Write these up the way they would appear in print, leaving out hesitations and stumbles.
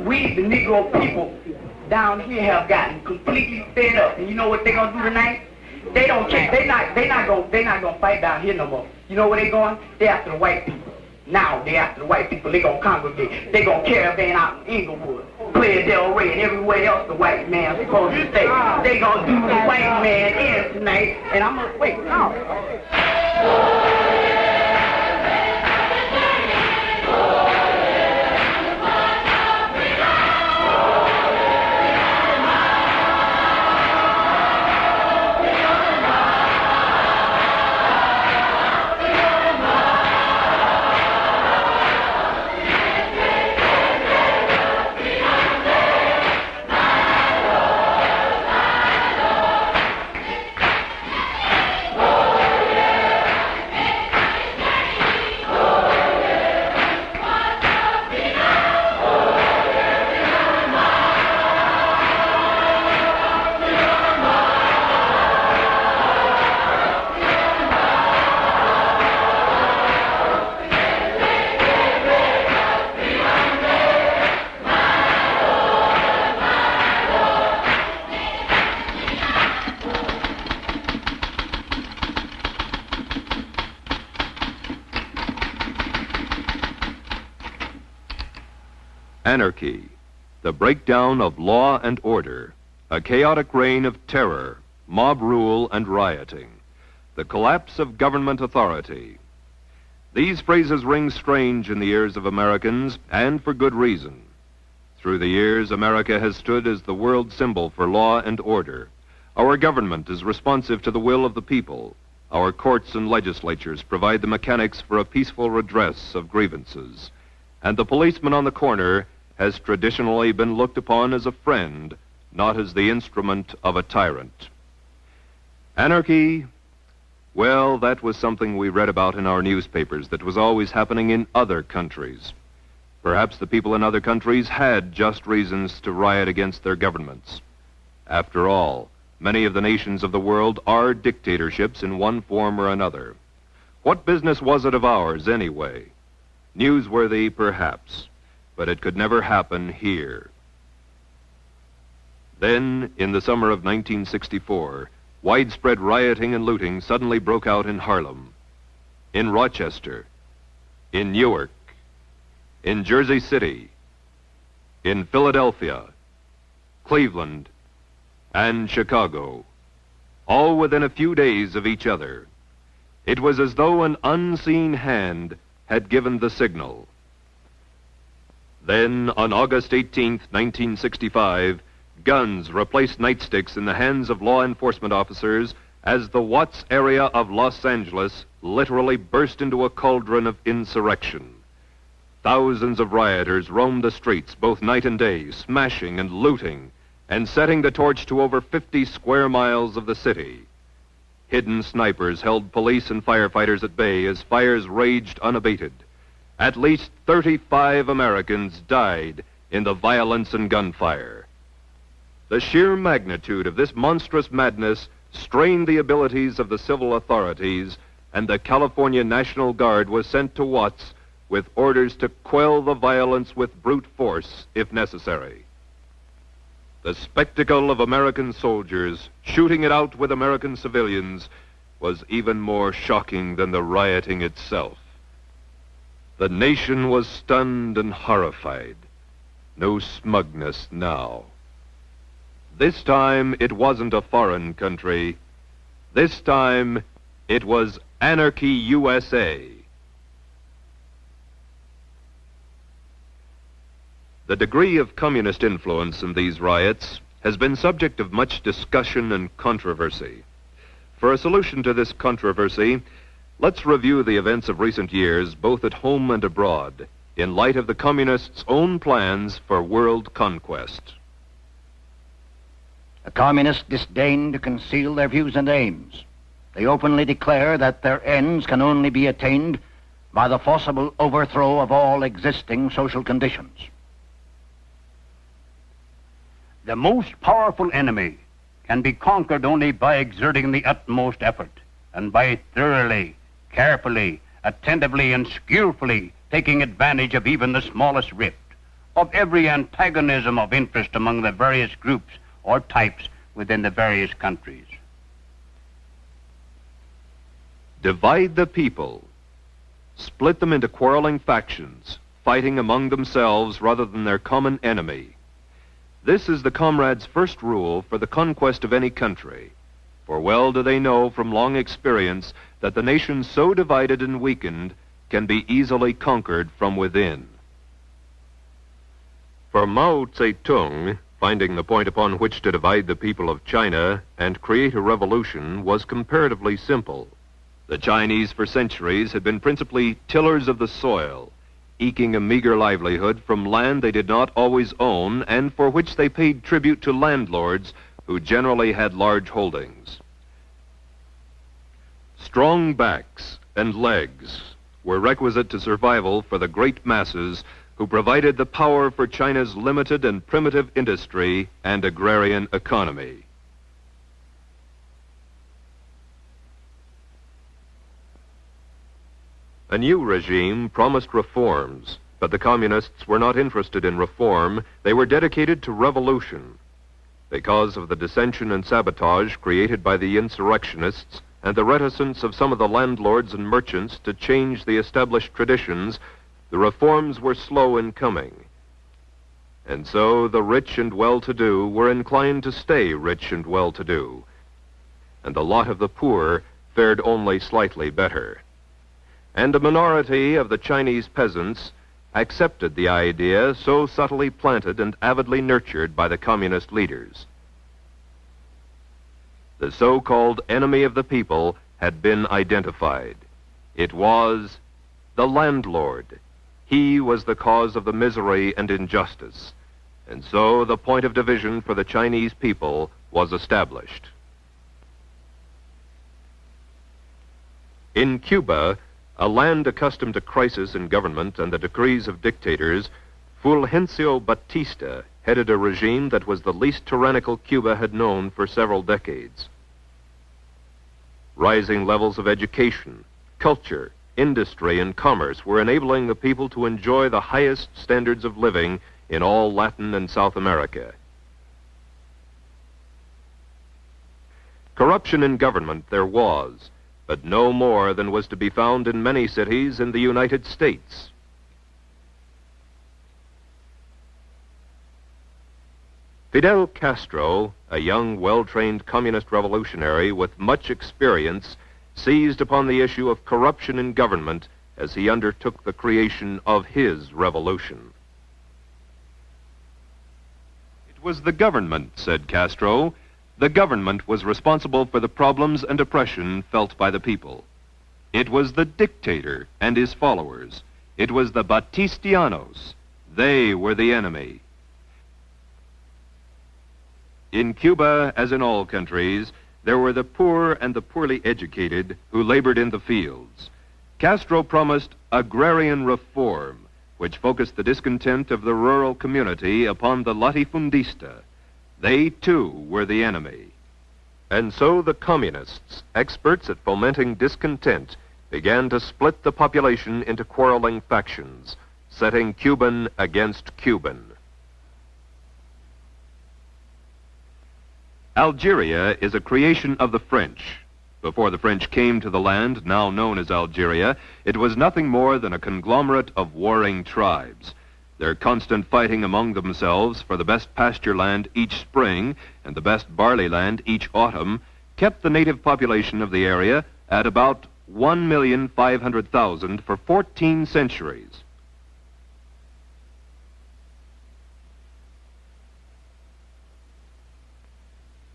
we, the Negro people down here have gotten completely fed up. And you know what they're gonna do tonight? They don't care. They not gonna fight down here no more. You know where they going? They after the white people. Now they after the white people. They gonna congregate. They gonna caravan out in Inglewood, Playa Del Rey, and everywhere else the white man's supposed to stay. They gonna do the white man in tonight. And I'm gonna wait. No. Anarchy, the breakdown of law and order, a chaotic reign of terror, mob rule and rioting, the collapse of government authority. These phrases ring strange in the ears of Americans, and for good reason. Through the years, America has stood as the world symbol for law and order. Our government is responsive to the will of the people. Our courts and legislatures provide the mechanics for a peaceful redress of grievances. And the policeman on the corner has traditionally been looked upon as a friend, not as the instrument of a tyrant. Anarchy, well, that was something we read about in our newspapers that was always happening in other countries. Perhaps the people in other countries had just reasons to riot against their governments. After all, many of the nations of the world are dictatorships in one form or another. What business was it of ours, anyway? Newsworthy, perhaps, but it could never happen here. Then, in the summer of 1964, widespread rioting and looting suddenly broke out in Harlem, in Rochester, in Newark, in Jersey City, in Philadelphia, Cleveland, and Chicago, all within a few days of each other. It was as though an unseen hand had given the signal. Then, on August 18th, 1965, guns replaced nightsticks in the hands of law enforcement officers as the Watts area of Los Angeles literally burst into a cauldron of insurrection. Thousands of rioters roamed the streets both night and day, smashing and looting, and setting the torch to over 50 square miles of the city. Hidden snipers held police and firefighters at bay as fires raged unabated. At least 35 Americans died in the violence and gunfire. The sheer magnitude of this monstrous madness strained the abilities of the civil authorities, and the California National Guard was sent to Watts with orders to quell the violence with brute force if necessary. The spectacle of American soldiers shooting it out with American civilians was even more shocking than the rioting itself. The nation was stunned and horrified. No smugness now. This time it wasn't a foreign country. This time it was Anarchy, U.S.A. The degree of communist influence in these riots has been subject of much discussion and controversy. For a solution to this controversy, let's review the events of recent years, both at home and abroad, in light of the communists' own plans for world conquest. The communists disdain to conceal their views and aims. They openly declare that their ends can only be attained by the forcible overthrow of all existing social conditions. The most powerful enemy can be conquered only by exerting the utmost effort and by thoroughly, carefully, attentively, and skillfully taking advantage of even the smallest rift, of every antagonism of interest among the various groups or types within the various countries. Divide the people. Split them into quarreling factions, fighting among themselves rather than their common enemy. This is the comrades' first rule for the conquest of any country, for well do they know from long experience that the nation so divided and weakened can be easily conquered from within. For Mao Zedong, finding the point upon which to divide the people of China and create a revolution was comparatively simple. The Chinese for centuries had been principally tillers of the soil, eking a meager livelihood from land they did not always own and for which they paid tribute to landlords who generally had large holdings. Strong backs and legs were requisite to survival for the great masses who provided the power for China's limited and primitive industry and agrarian economy. A new regime promised reforms, but the communists were not interested in reform. They were dedicated to revolution. Because of the dissension and sabotage created by the insurrectionists and the reticence of some of the landlords and merchants to change the established traditions, the reforms were slow in coming. And so the rich and well-to-do were inclined to stay rich and well-to-do, and the lot of the poor fared only slightly better. And a minority of the Chinese peasants accepted the idea so subtly planted and avidly nurtured by the communist leaders. The so-called enemy of the people had been identified. It was the landlord. He was the cause of the misery and injustice. And so the point of division for the Chinese people was established. In Cuba, a land accustomed to crisis in government and the decrees of dictators, Fulgencio Batista headed a regime that was the least tyrannical Cuba had known for several decades. Rising levels of education, culture, industry, and commerce were enabling the people to enjoy the highest standards of living in all Latin and South America. Corruption in government there was, but no more than was to be found in many cities in the United States. Fidel Castro, a young, well-trained communist revolutionary with much experience, seized upon the issue of corruption in government as he undertook the creation of his revolution. It was the government, said Castro. The government was responsible for the problems and oppression felt by the people. It was the dictator and his followers. It was the Batistianos. They were the enemy. In Cuba, as in all countries, there were the poor and the poorly educated who labored in the fields. Castro promised agrarian reform, which focused the discontent of the rural community upon the latifundista. They, too, were the enemy. And so the communists, experts at fomenting discontent, began to split the population into quarreling factions, setting Cuban against Cuban. Algeria is a creation of the French. Before the French came to the land now known as Algeria, it was nothing more than a conglomerate of warring tribes. Their constant fighting among themselves for the best pasture land each spring and the best barley land each autumn kept the native population of the area at about 1,500,000 for 14 centuries.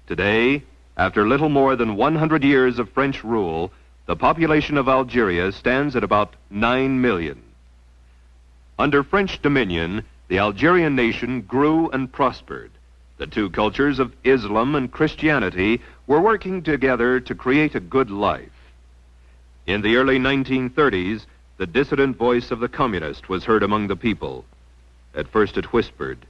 Today, after little more than 100 years of French rule, the population of Algeria stands at about 9 million. Under French dominion, the Algerian nation grew and prospered. The two cultures of Islam and Christianity were working together to create a good life. In the early 1930s, the dissident voice of the communist was heard among the people. At first it whispered,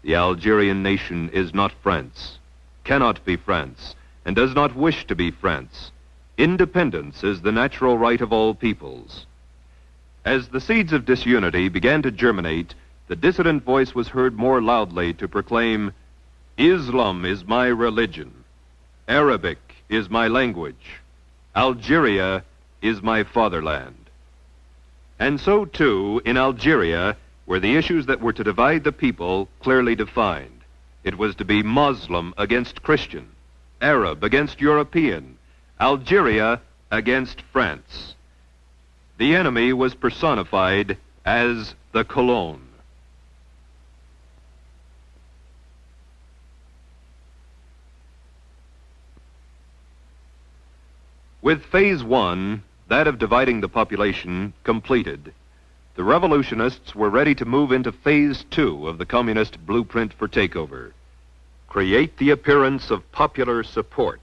"The Algerian nation is not France, cannot be France, and does not wish to be France. Independence is the natural right of all peoples." As the seeds of disunity began to germinate, the dissident voice was heard more loudly to proclaim, Islam is my religion, Arabic is my language, Algeria is my fatherland. And so, too, in Algeria, were the issues that were to divide the people clearly defined. It was to be Muslim against Christian, Arab against European, Algeria against France. The enemy was personified as the Colon. With Phase 1, that of dividing the population, completed, the revolutionists were ready to move into Phase 2 of the communist blueprint for takeover. Create the appearance of popular support.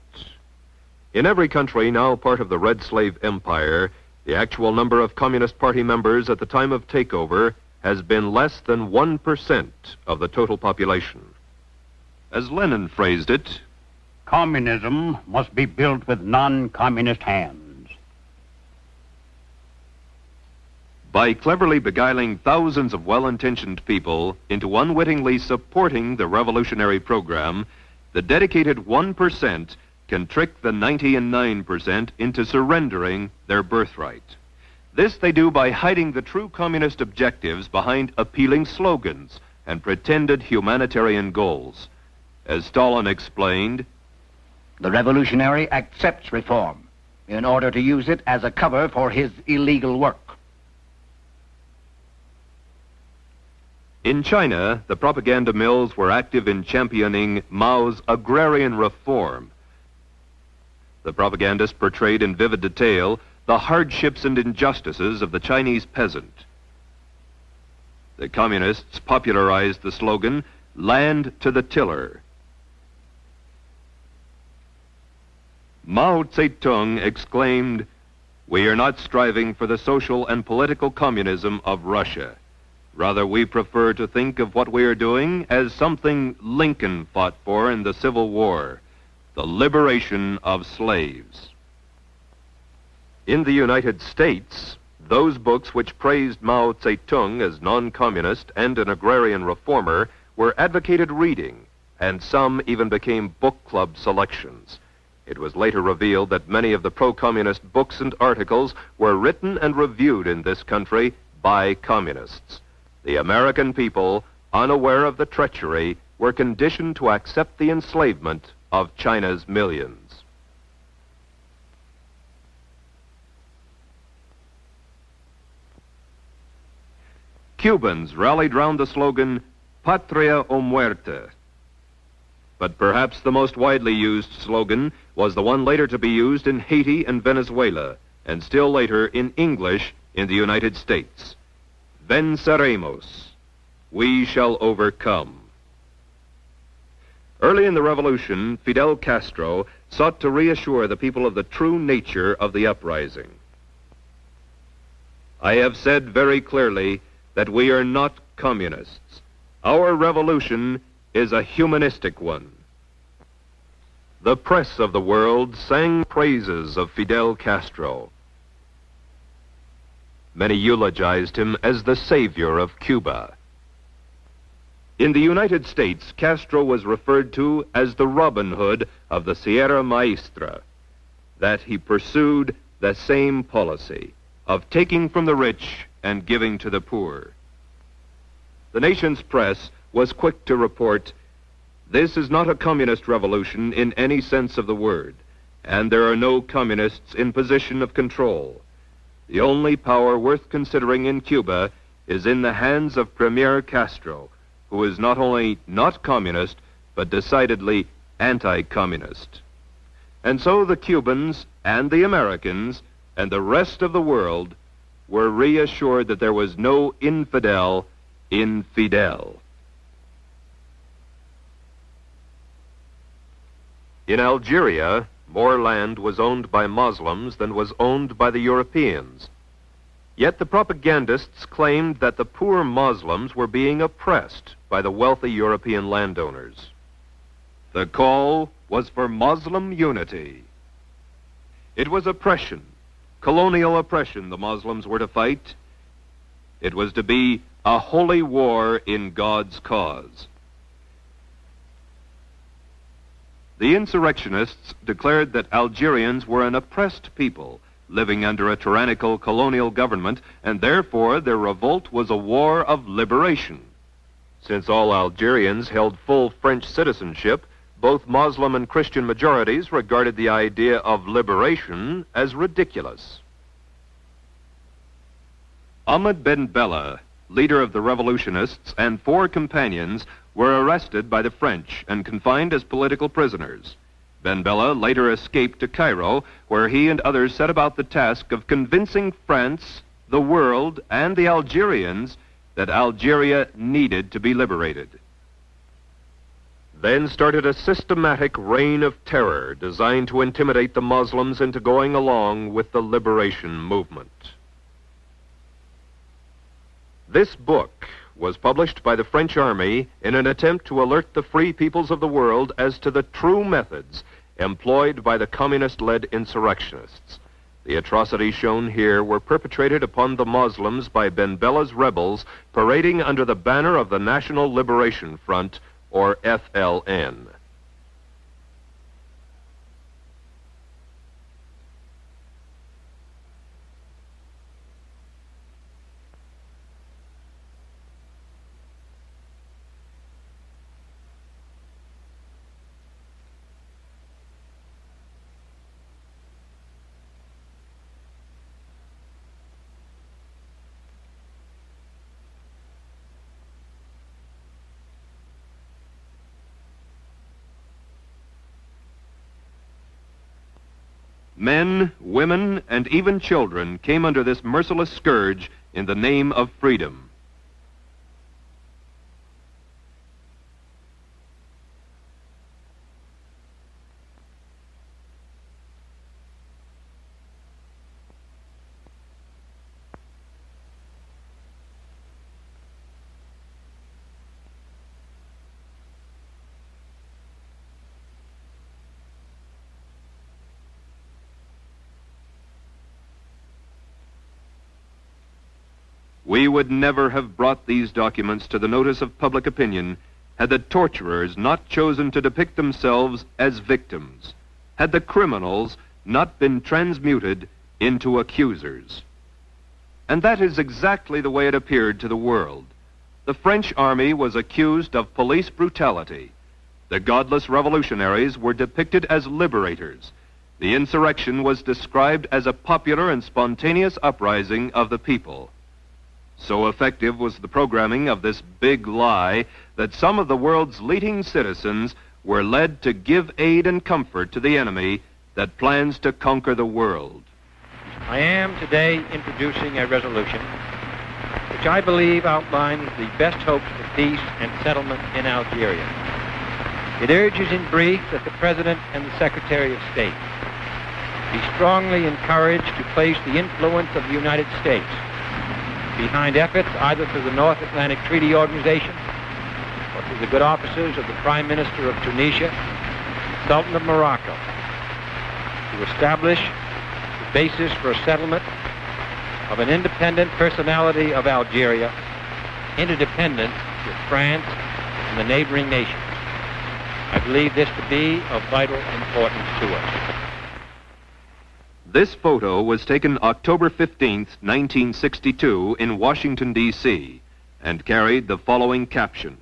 In every country now part of the Red Slave Empire, the actual number of Communist Party members at the time of takeover has been less than 1% of the total population. As Lenin phrased it, communism must be built with non-communist hands. By cleverly beguiling thousands of well-intentioned people into unwittingly supporting the revolutionary program, the dedicated 1% can trick the 99% into surrendering their birthright. This they do by hiding the true communist objectives behind appealing slogans and pretended humanitarian goals. As Stalin explained, the revolutionary accepts reform in order to use it as a cover for his illegal work. In China, the propaganda mills were active in championing Mao's agrarian reform. The propagandists portrayed in vivid detail the hardships and injustices of the Chinese peasant. The communists popularized the slogan, "Land to the tiller." Mao Zedong exclaimed, "We are not striving for the social and political communism of Russia. Rather, we prefer to think of what we are doing as something Lincoln fought for in the Civil War, the liberation of slaves." In the United States, those books which praised Mao Zedong as non-communist and an agrarian reformer were advocated reading, and some even became book club selections. It was later revealed that many of the pro-communist books and articles were written and reviewed in this country by communists. The American people, unaware of the treachery, were conditioned to accept the enslavement of China's millions. Cubans rallied round the slogan, "Patria o muerte." But perhaps the most widely used slogan was the one later to be used in Haiti and Venezuela, and still later in English in the United States. Venceremos. We shall overcome. Early in the revolution, Fidel Castro sought to reassure the people of the true nature of the uprising. I have said very clearly that we are not communists. Our revolution is a humanistic one. The press of the world sang praises of Fidel Castro. Many eulogized him as the savior of Cuba. In the United States, Castro was referred to as the Robin Hood of the Sierra Maestra, that he pursued the same policy of taking from the rich and giving to the poor. The nation's press was quick to report, "This is not a communist revolution in any sense of the word, and there are no communists in position of control. The only power worth considering in Cuba is in the hands of Premier Castro, who is not only not communist, but decidedly anti-communist." And so the Cubans and the Americans and the rest of the world were reassured that there was no infidel in Fidel. In Algeria, more land was owned by Muslims than was owned by the Europeans. Yet the propagandists claimed that the poor Muslims were being oppressed by the wealthy European landowners. The call was for Muslim unity. It was oppression, colonial oppression the Muslims were to fight, It was to be a holy war in God's cause. The insurrectionists declared that Algerians were an oppressed people living under a tyrannical colonial government, and therefore their revolt was a war of liberation. Since all Algerians held full French citizenship, both Muslim and Christian majorities regarded the idea of liberation as ridiculous. Ahmed Ben Bella, leader of the revolutionists, and 4 companions were arrested by the French and confined as political prisoners. Ben Bella later escaped to Cairo, where he and others set about the task of convincing France, the world, and the Algerians that Algeria needed to be liberated. Then started a systematic reign of terror designed to intimidate the Muslims into going along with the liberation movement. This book was published by the French army in an attempt to alert the free peoples of the world as to the true methods employed by the communist-led insurrectionists. The atrocities shown here were perpetrated upon the Muslims by Ben Bella's rebels parading under the banner of the National Liberation Front, or FLN. Men, women, and even children came under this merciless scourge in the name of freedom. We would never have brought these documents to the notice of public opinion had the torturers not chosen to depict themselves as victims, had the criminals not been transmuted into accusers. And that is exactly the way it appeared to the world. The French army was accused of police brutality. The godless revolutionaries were depicted as liberators. The insurrection was described as a popular and spontaneous uprising of the people. So effective was the programming of this big lie that some of the world's leading citizens were led to give aid and comfort to the enemy that plans to conquer the world. I am today introducing a resolution which I believe outlines the best hopes for peace and settlement in Algeria. It urges in brief that the President and the Secretary of State be strongly encouraged to place the influence of the United States behind efforts either through the North Atlantic Treaty Organization or through the good offices of the Prime Minister of Tunisia, Sultan of Morocco, to establish the basis for a settlement of an independent personality of Algeria, interdependent with France and the neighboring nations. I believe this to be of vital importance to us. This photo was taken October 15, 1962 in Washington, D.C. and carried the following caption: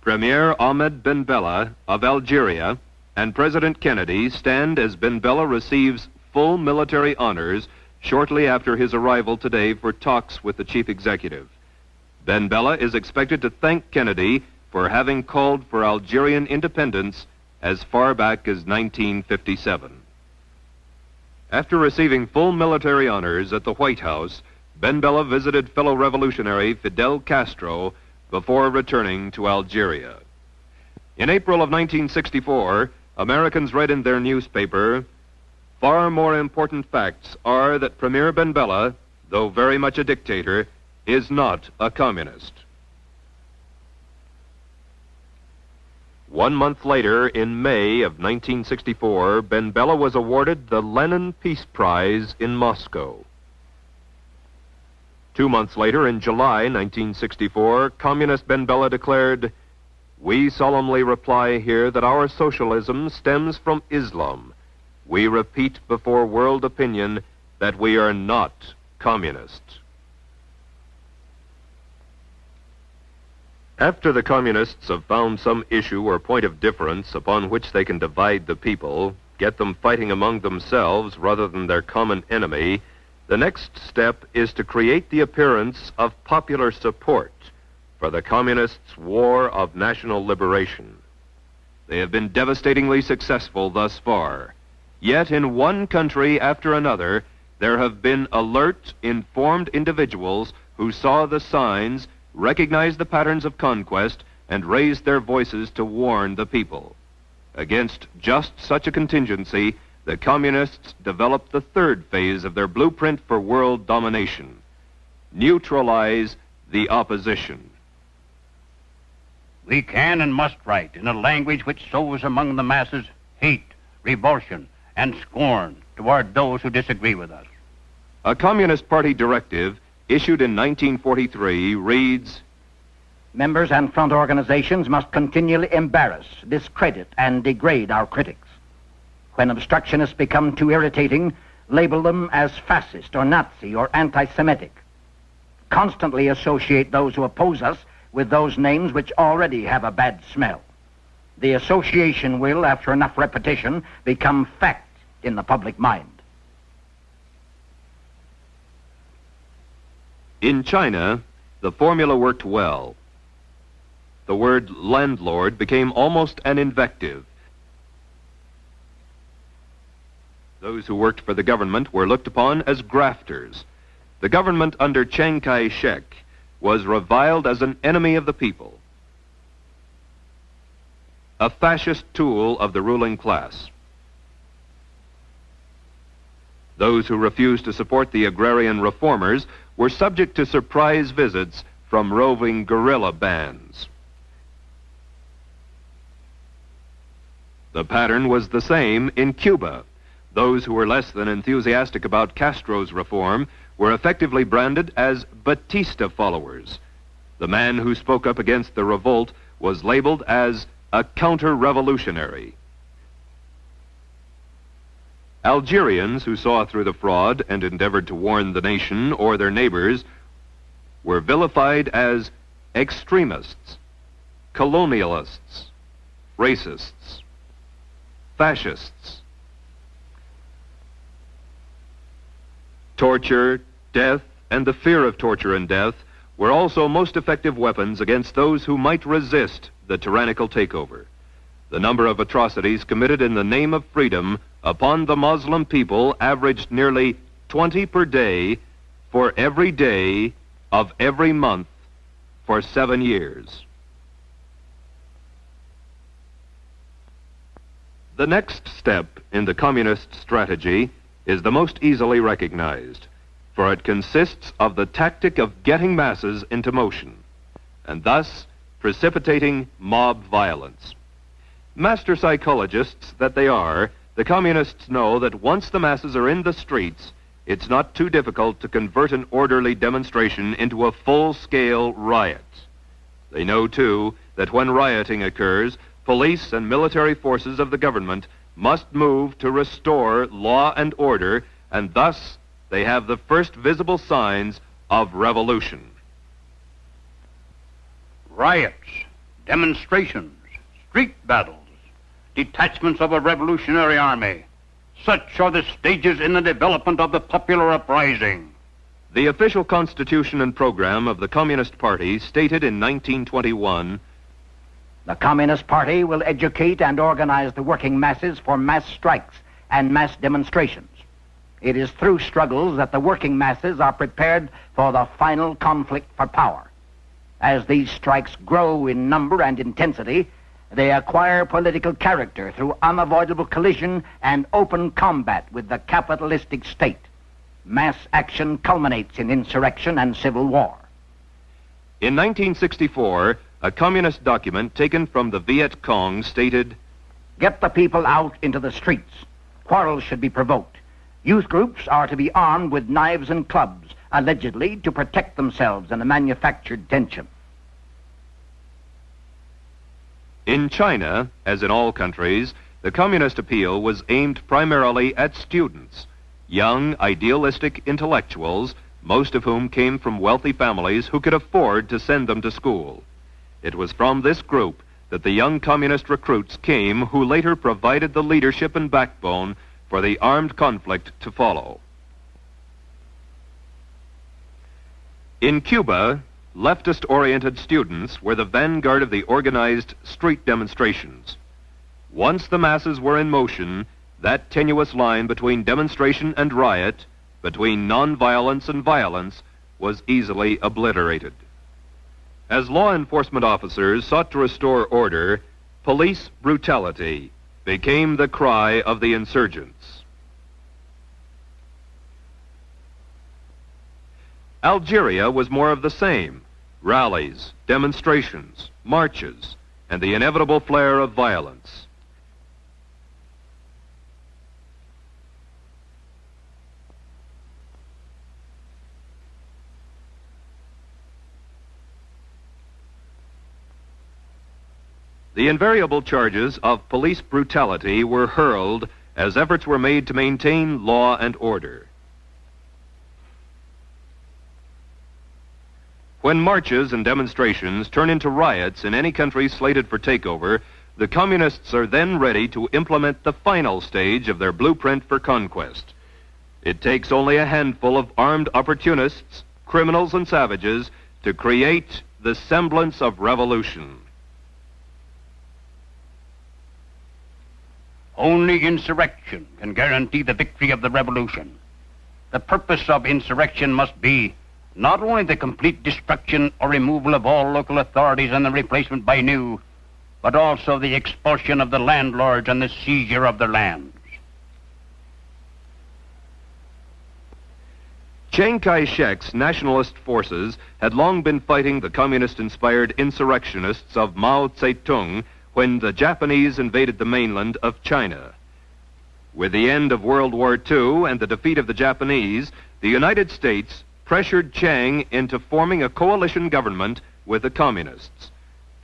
Premier Ahmed Ben Bella of Algeria and President Kennedy stand as Ben Bella receives full military honors shortly after his arrival today for talks with the chief executive. Ben Bella is expected to thank Kennedy for having called for Algerian independence as far back as 1957. After receiving full military honors at the White House, Ben Bella visited fellow revolutionary Fidel Castro before returning to Algeria. In April of 1964, Americans read in their newspaper, "Far more important facts are that Premier Ben Bella, though very much a dictator, is not a communist." 1 month later, in May of 1964, Ben Bella was awarded the Lenin Peace Prize in Moscow. 2 months later, in July 1964, Communist Ben Bella declared, "We solemnly reply here that our socialism stems from Islam. We repeat before world opinion that we are not communists." After the communists have found some issue or point of difference upon which they can divide the people, get them fighting among themselves rather than their common enemy, the next step is to create the appearance of popular support for the communists' war of national liberation. They have been devastatingly successful thus far. Yet in one country after another, there have been alert, informed individuals who saw the signs, recognized the patterns of conquest, and raised their voices to warn the people. Against just such a contingency, the communists developed the third phase of their blueprint for world domination: neutralize the opposition. We can and must write in a language which sows among the masses hate, revulsion, and scorn toward those who disagree with us. A Communist Party directive issued in 1943 reads, Members and front organizations must continually embarrass, discredit, and degrade our critics. When obstructionists become too irritating, label them as fascist or Nazi or anti-Semitic. Constantly associate those who oppose us with those names which already have a bad smell. The association will, after enough repetition, become fact in the public mind. In China, the formula worked well. The word landlord became almost an invective. Those who worked for the government were looked upon as grafters. The government under Chiang Kai-shek was reviled as an enemy of the people, a fascist tool of the ruling class. Those who refused to support the agrarian reformers were subject to surprise visits from roving guerrilla bands. The pattern was the same in Cuba. Those who were less than enthusiastic about Castro's reform were effectively branded as Batista followers. The man who spoke up against the revolt was labeled as a counter-revolutionary. Algerians who saw through the fraud and endeavored to warn the nation or their neighbors were vilified as extremists, colonialists, racists, fascists. Torture, death, and the fear of torture and death were also most effective weapons against those who might resist the tyrannical takeover. The number of atrocities committed in the name of freedom upon the Muslim people averaged nearly 20 per day for every day of every month for 7 years. The next step in the communist strategy is the most easily recognized, for it consists of the tactic of getting masses into motion, and thus precipitating mob violence. Master psychologists that they are, the communists know that once the masses are in the streets, it's not too difficult to convert an orderly demonstration into a full-scale riot. They know, too, that when rioting occurs, police and military forces of the government must move to restore law and order, and thus they have the first visible signs of revolution. Riots, demonstrations, street battles, detachments of a revolutionary army. Such are the stages in the development of the popular uprising. The official constitution and program of the Communist Party stated in 1921, The Communist Party will educate and organize the working masses for mass strikes and mass demonstrations. It is through struggles that the working masses are prepared for the final conflict for power. As these strikes grow in number and intensity, they acquire political character through unavoidable collision and open combat with the capitalistic state. Mass action culminates in insurrection and civil war. In 1964, a communist document taken from the Viet Cong stated, Get the people out into the streets. Quarrels should be provoked. Youth groups are to be armed with knives and clubs, allegedly to protect themselves in a manufactured tension. In China, as in all countries, the communist appeal was aimed primarily at students, young, idealistic intellectuals, most of whom came from wealthy families who could afford to send them to school. It was from this group that the young communist recruits came who later provided the leadership and backbone for the armed conflict to follow. In Cuba, leftist-oriented students were the vanguard of the organized street demonstrations. Once the masses were in motion, that tenuous line between demonstration and riot, between nonviolence and violence, was easily obliterated. As law enforcement officers sought to restore order, police brutality became the cry of the insurgents. Algeria was more of the same: rallies, demonstrations, marches, and the inevitable flare of violence. The invariable charges of police brutality were hurled as efforts were made to maintain law and order. When marches and demonstrations turn into riots in any country slated for takeover, the communists are then ready to implement the final stage of their blueprint for conquest. It takes only a handful of armed opportunists, criminals, and savages to create the semblance of revolution. Only insurrection can guarantee the victory of the revolution. The purpose of insurrection must be not only the complete destruction or removal of all local authorities and the replacement by new, but also the expulsion of the landlords and the seizure of their lands. Chiang Kai-shek's nationalist forces had long been fighting the communist-inspired insurrectionists of Mao Zedong when the Japanese invaded the mainland of China. With the end of World War II and the defeat of the Japanese, the United States pressured Chiang into forming a coalition government with the communists.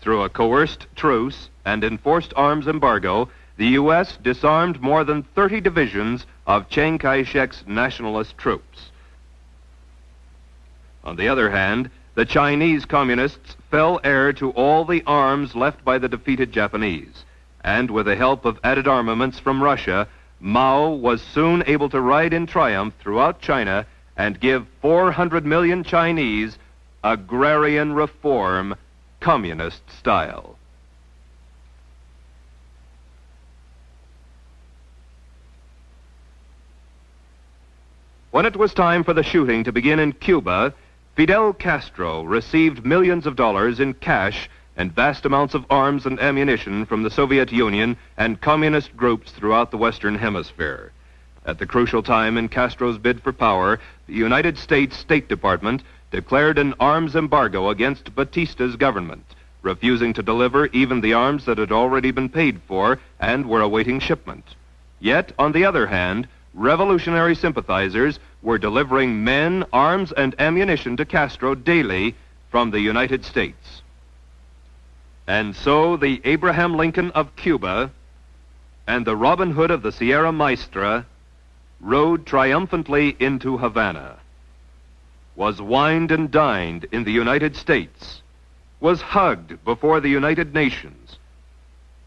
Through a coerced truce and enforced arms embargo, the U.S. disarmed more than 30 divisions of Chiang Kai-shek's nationalist troops. On the other hand, the Chinese communists fell heir to all the arms left by the defeated Japanese, and with the help of added armaments from Russia, Mao was soon able to ride in triumph throughout China and give 400 million Chinese agrarian reform, communist style. When it was time for the shooting to begin in Cuba, Fidel Castro received millions of dollars in cash and vast amounts of arms and ammunition from the Soviet Union and communist groups throughout the Western Hemisphere. At the crucial time in Castro's bid for power, the United States State Department declared an arms embargo against Batista's government, refusing to deliver even the arms that had already been paid for and were awaiting shipment. Yet, on the other hand, revolutionary sympathizers were delivering men, arms, and ammunition to Castro daily from the United States. And so the Abraham Lincoln of Cuba and the Robin Hood of the Sierra Maestra rode triumphantly into Havana, was wined and dined in the United States, was hugged before the United Nations,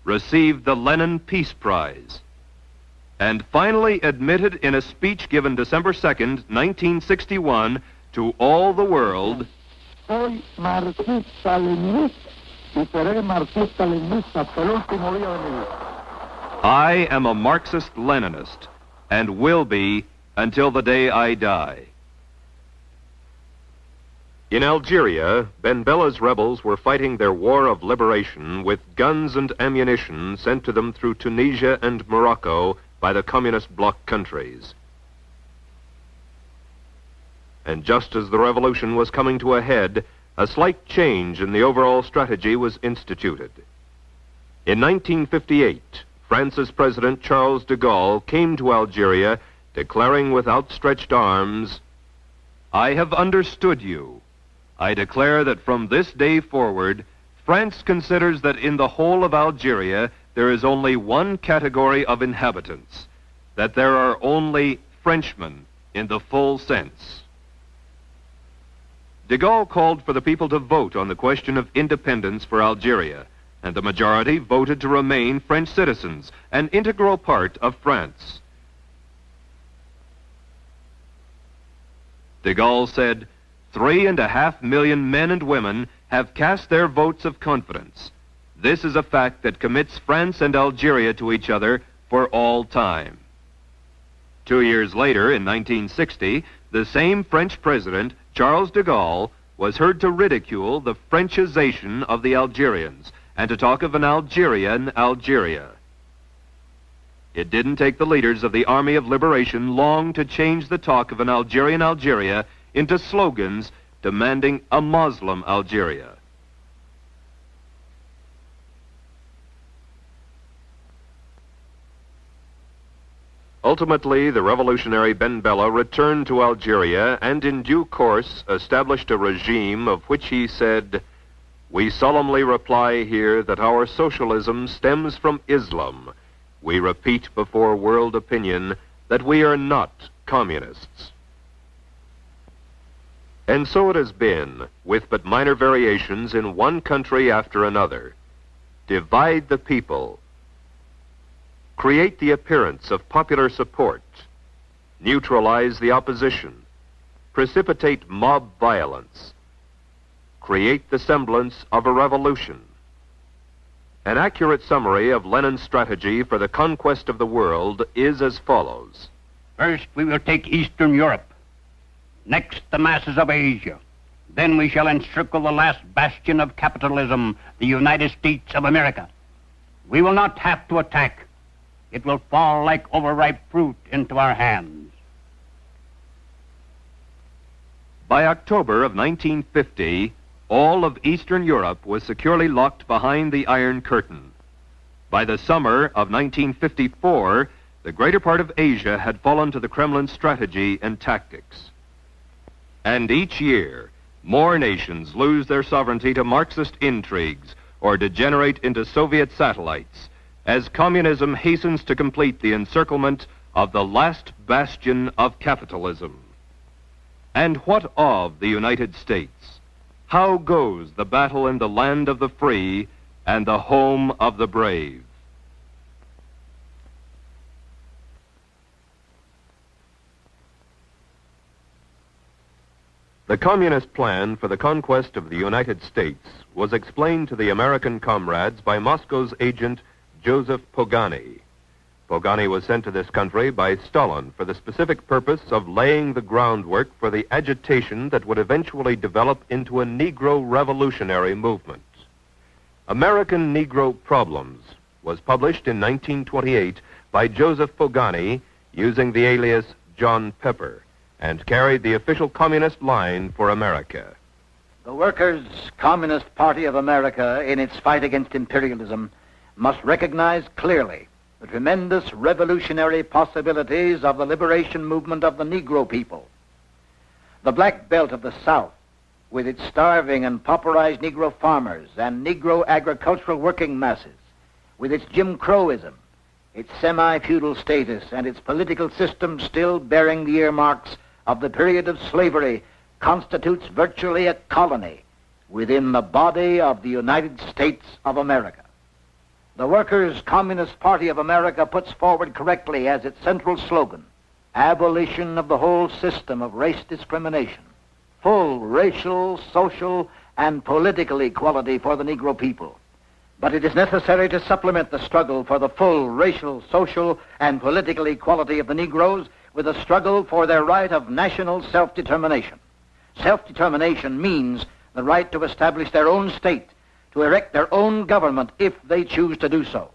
received the Lenin Peace Prize, and finally admitted in a speech given December 2nd, 1961, to all the world, Soy marxista-leninista y seré marxista-leninista hasta el último día de mi vida. I am a Marxist-Leninist and will be until the day I die. In Algeria, Ben Bella's rebels were fighting their war of liberation with guns and ammunition sent to them through Tunisia and Morocco by the communist bloc countries. And just as the revolution was coming to a head, a slight change in the overall strategy was instituted. In 1958, France's President Charles de Gaulle came to Algeria, declaring with outstretched arms, I have understood you. I declare that from this day forward, France considers that in the whole of Algeria there is only one category of inhabitants, that there are only Frenchmen in the full sense. De Gaulle called for the people to vote on the question of independence for Algeria, and the majority voted to remain French citizens, an integral part of France. De Gaulle said, 3.5 million men and women have cast their votes of confidence. This is a fact that commits France and Algeria to each other for all time. 2 years later, in 1960, the same French president, Charles de Gaulle, was heard to ridicule the Frenchization of the Algerians and to talk of an Algerian Algeria. It didn't take the leaders of the Army of Liberation long to change the talk of an Algerian Algeria into slogans demanding a Muslim Algeria. Ultimately, the revolutionary Ben Bella returned to Algeria and in due course established a regime of which he said, "We solemnly reply here that our socialism stems from Islam. We repeat before world opinion that we are not communists." And so it has been, with but minor variations in one country after another. Divide the people. Create the appearance of popular support. Neutralize the opposition. Precipitate mob violence. Create the semblance of a revolution. An accurate summary of Lenin's strategy for the conquest of the world is as follows. First, we will take Eastern Europe. Next, the masses of Asia. Then we shall encircle the last bastion of capitalism, the United States of America. We will not have to attack. It will fall like overripe fruit into our hands. By October of 1950, all of Eastern Europe was securely locked behind the Iron Curtain. By the summer of 1954, the greater part of Asia had fallen to the Kremlin's strategy and tactics. And each year, more nations lose their sovereignty to Marxist intrigues or degenerate into Soviet satellites, as communism hastens to complete the encirclement of the last bastion of capitalism. And what of the United States? How goes the battle in the land of the free and the home of the brave? The communist plan for the conquest of the United States was explained to the American comrades by Moscow's agent Joseph Pogany. Pogany was sent to this country by Stalin for the specific purpose of laying the groundwork for the agitation that would eventually develop into a Negro revolutionary movement. American Negro Problems was published in 1928 by Joseph Pogany using the alias John Pepper and carried the official communist line for America. The Workers' Communist Party of America, in its fight against imperialism, must recognize clearly the tremendous revolutionary possibilities of the liberation movement of the Negro people. The Black Belt of the South, with its starving and pauperized Negro farmers and Negro agricultural working masses, with its Jim Crowism, its semi-feudal status, and its political system still bearing the earmarks of the period of slavery, constitutes virtually a colony within the body of the United States of America. The Workers' Communist Party of America puts forward correctly as its central slogan, abolition of the whole system of race discrimination, full racial, social, and political equality for the Negro people. But it is necessary to supplement the struggle for the full racial, social, and political equality of the Negroes with a struggle for their right of national self-determination. Self-determination means the right to establish their own state, to erect their own government if they choose to do so.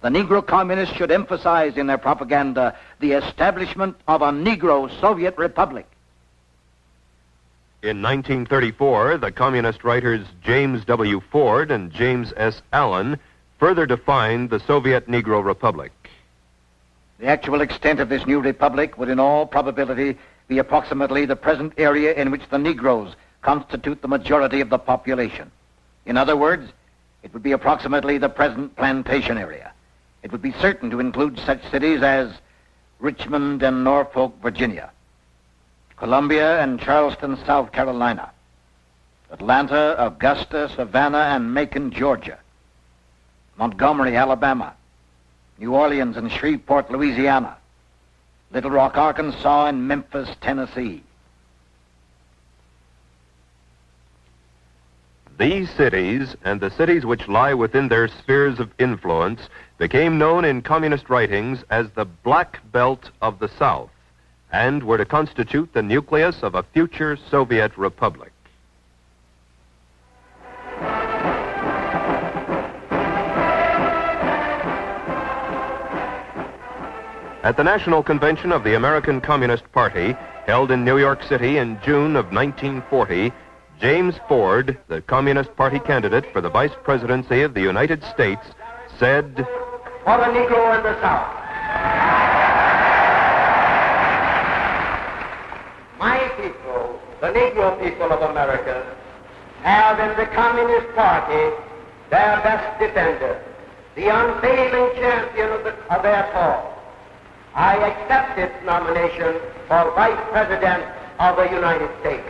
The Negro communists should emphasize in their propaganda the establishment of a Negro Soviet Republic. In 1934, the communist writers James W. Ford and James S. Allen further defined the Soviet Negro Republic. The actual extent of this new republic would in all probability be approximately the present area in which the Negroes constitute the majority of the population. In other words, it would be approximately the present plantation area. It would be certain to include such cities as Richmond and Norfolk, Virginia, Columbia and Charleston, South Carolina, Atlanta, Augusta, Savannah, and Macon, Georgia, Montgomery, Alabama, New Orleans and Shreveport, Louisiana, Little Rock, Arkansas, and Memphis, Tennessee. These cities, and the cities which lie within their spheres of influence, became known in communist writings as the Black Belt of the South, and were to constitute the nucleus of a future Soviet republic. At the National Convention of the American Communist Party, held in New York City in June of 1940, James Ford, the Communist Party candidate for the Vice Presidency of the United States, said, "For the Negro in the South, my people, the Negro people of America, have in the Communist Party their best defender, the unfailing champion of their cause. I accept its nomination for Vice President of the United States."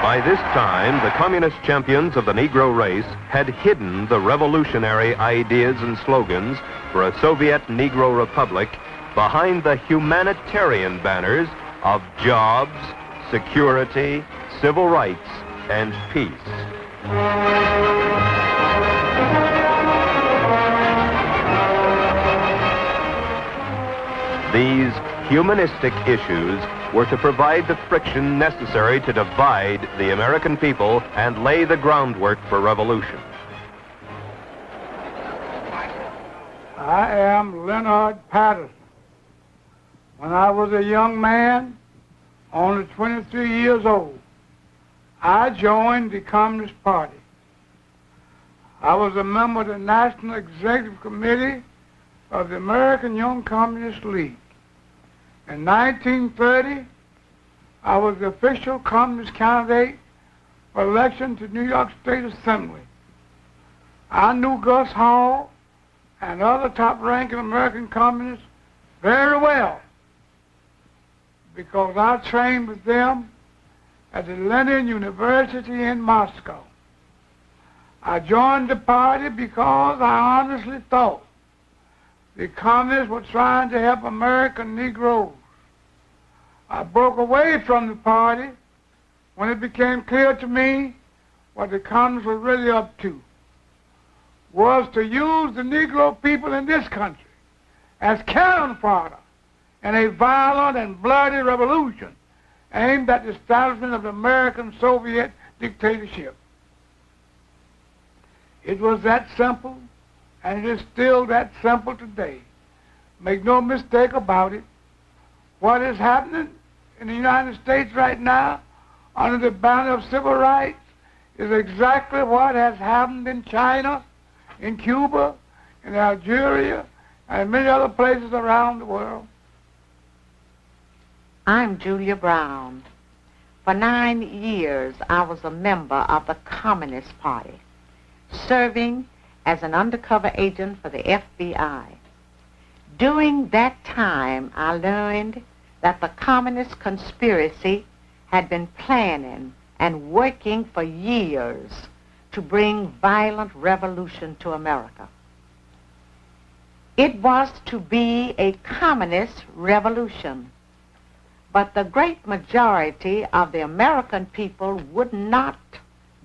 By this time, the communist champions of the Negro race had hidden the revolutionary ideas and slogans for a Soviet Negro Republic behind the humanitarian banners of jobs, security, civil rights, and peace. These humanistic issues were to provide the friction necessary to divide the American people and lay the groundwork for revolution. I am Leonard Patterson. When I was a young man, only 23 years old, I joined the Communist Party. I was a member of the National Executive Committee of the American Young Communist League. In 1930, I was the official communist candidate for election to New York State Assembly. I knew Gus Hall and other top-ranking American communists very well because I trained with them at the Lenin University in Moscow. I joined the party because I honestly thought the communists were trying to help American Negroes. I broke away from the party when it became clear to me what the communists were really up to was to use the Negro people in this country as cannon fodder in a violent and bloody revolution aimed at the establishment of the American Soviet dictatorship. It was that simple, and it is still that simple today. Make no mistake about it. What is happening in the United States right now under the banner of civil rights is exactly what has happened in China, in Cuba, in Algeria, and many other places around the world. I'm Julia Brown. For 9 years, I was a member of the Communist Party, serving as an undercover agent for the FBI. During that time, I learned that the communist conspiracy had been planning and working for years to bring violent revolution to America. It was to be a communist revolution, but the great majority of the American people would not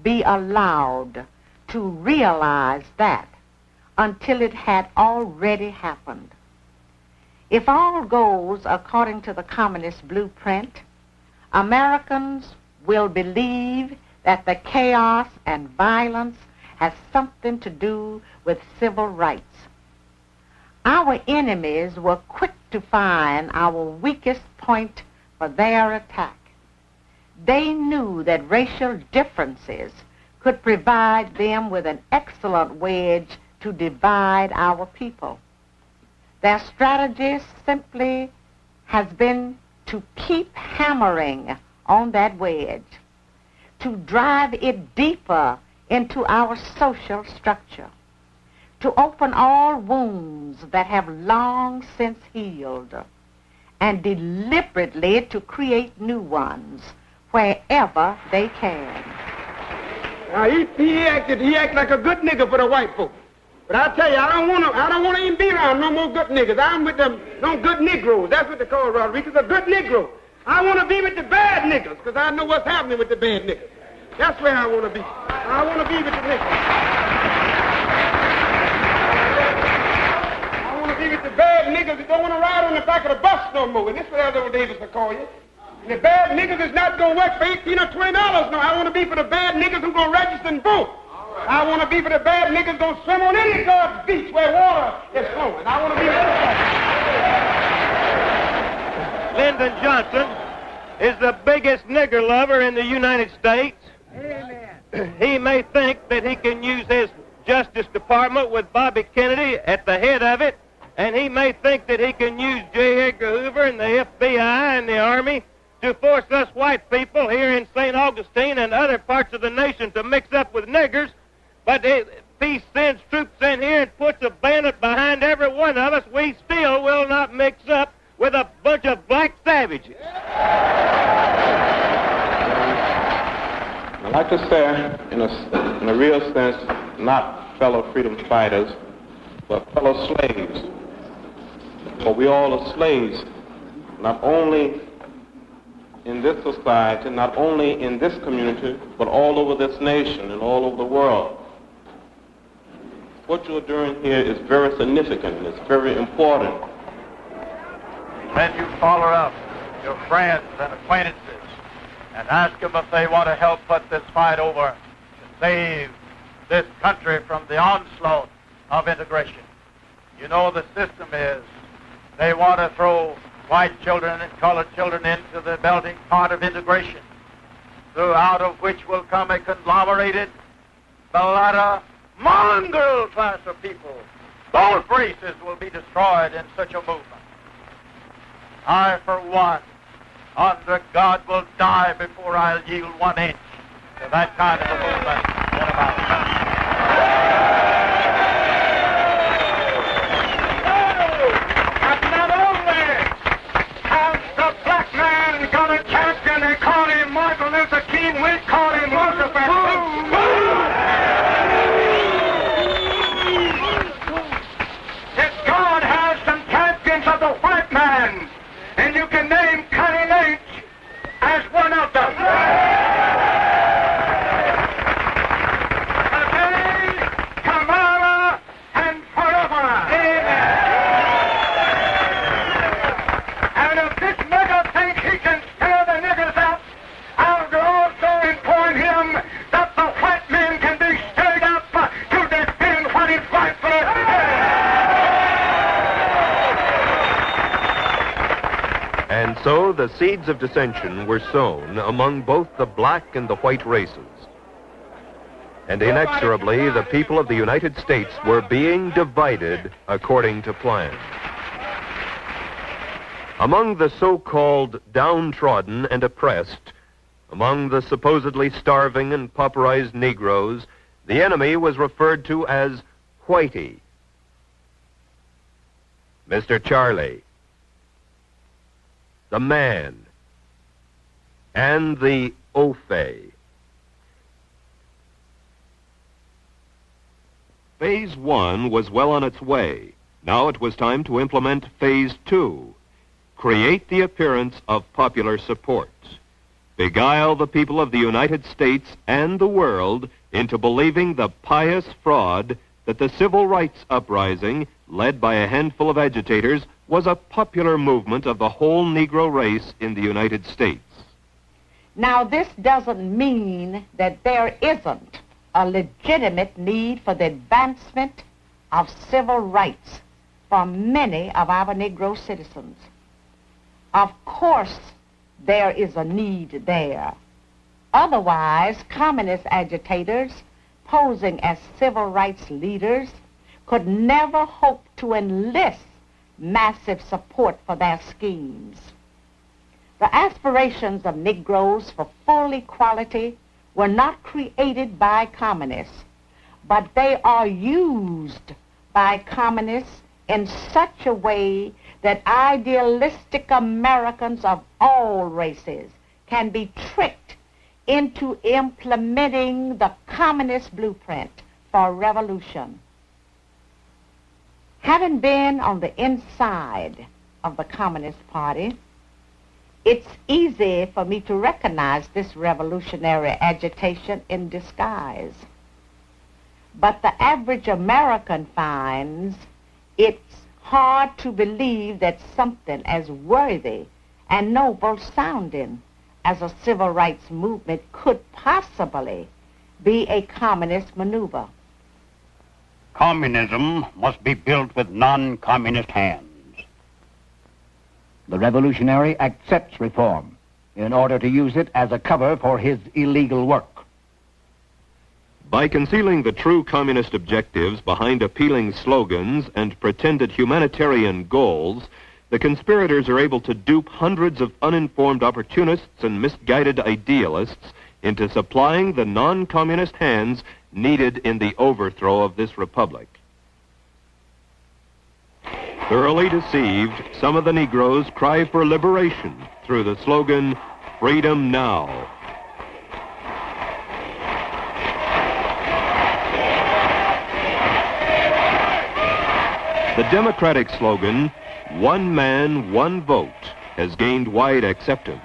be allowed to realize that until it had already happened. If all goes according to the communist blueprint, Americans will believe that the chaos and violence has something to do with civil rights. Our enemies were quick to find our weakest point for their attack. They knew that racial differences could provide them with an excellent wedge to divide our people. Their strategy simply has been to keep hammering on that wedge, to drive it deeper into our social structure, to open all wounds that have long since healed, and deliberately to create new ones wherever they can. Now, he acted like a good nigga for the white folks. But I tell you, I don't want to even be around no more good niggas. I'm with them good Negroes. That's what they call Rodriguez, a good Negro. I want to be with the bad niggas, because I know what's happening with the bad niggas. That's where I want to be. I want to be with the niggas. I want to be with the bad niggas that don't want to ride on the back of the bus no more. And this is what Elder Davis will call you. And the bad niggas is not going to work for $18 or $20 no. I want to be for the bad niggas who going to register and vote. I want to be for the bad niggas going to swim on any God's beach where water is flowing. I want to be for that. Lyndon Johnson is the biggest nigger lover in the United States. Amen. He may think that he can use his Justice Department with Bobby Kennedy at the head of it, and he may think that he can use J. Edgar Hoover and the FBI and the Army to force us white people here in St. Augustine and other parts of the nation to mix up with niggers, but if he sends troops in here and puts a bayonet behind every one of us, we still will not mix up with a bunch of black savages. I'd like to say, in a real sense, not fellow freedom fighters, but fellow slaves. For we all are slaves, not only in this society, not only in this community, but all over this nation and all over the world. What you're doing here is very significant and it's very important. When you follow up your friends and acquaintances and ask them if they want to help put this fight over to save this country from the onslaught of integration. You know the system is they want to throw white children and colored children into the melting pot of integration, throughout of which will come a conglomerated, mulatto, mongrel class of people. Both races will be destroyed in such a movement. I, for one, under God, will die before I'll yield 1 inch to that kind of a movement in America. But not only has the black man got a champion, they call him Martin Luther King, we call him Roosevelt. If God has some champions of the white man, and you can name Connie Lynch as one of them. Today, tomorrow, and forever. Amen. And if this nigger thinks he can stir the niggers up, I'll also inform him that the white man can be stirred up to defend what is rightfully. And so the seeds of dissension were sown among both the black and the white races. And inexorably, the people of the United States were being divided according to plan. Among the so-called downtrodden and oppressed, among the supposedly starving and pauperized Negroes, the enemy was referred to as Whitey, Mr. Charlie, the Man, and the U.S.A. Phase 1 was well on its way. Now it was time to implement Phase 2. Create the appearance of popular support. Beguile the people of the United States and the world into believing the pious fraud that the civil rights uprising, led by a handful of agitators, was a popular movement of the whole Negro race in the United States. Now, this doesn't mean that there isn't a legitimate need for the advancement of civil rights for many of our Negro citizens. Of course, there is a need there. Otherwise, communist agitators posing as civil rights leaders could never hope to enlist massive support for their schemes. The aspirations of Negroes for full equality were not created by communists, but they are used by communists in such a way that idealistic Americans of all races can be tricked into implementing the communist blueprint for revolution. Having been on the inside of the Communist Party, it's easy for me to recognize this revolutionary agitation in disguise. But the average American finds it's hard to believe that something as worthy and noble sounding as a civil rights movement could possibly be a communist maneuver. Communism must be built with non-communist hands. The revolutionary accepts reform in order to use it as a cover for his illegal work. By concealing the true communist objectives behind appealing slogans and pretended humanitarian goals, the conspirators are able to dupe hundreds of uninformed opportunists and misguided idealists into supplying the non-communist hands needed in the overthrow of this republic. Thoroughly deceived, some of the Negroes cry for liberation through the slogan, "Freedom Now." The Democratic slogan, "One man, one vote," has gained wide acceptance.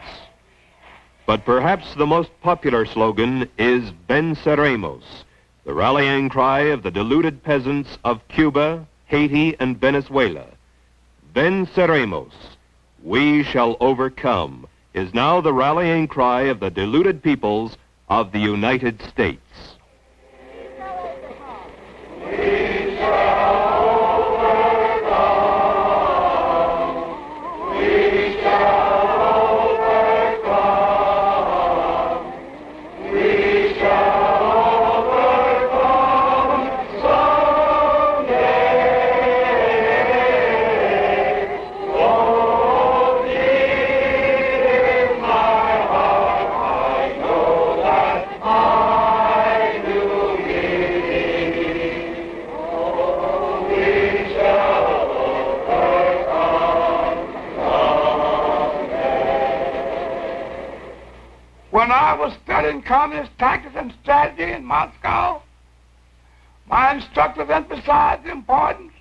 But perhaps the most popular slogan is "Venceremos," the rallying cry of the deluded peasants of Cuba, Haiti, and Venezuela. "Venceremos," we shall overcome, is now the rallying cry of the deluded peoples of the United States. When I was studying communist tactics and strategy in Moscow, my instructors emphasized the importance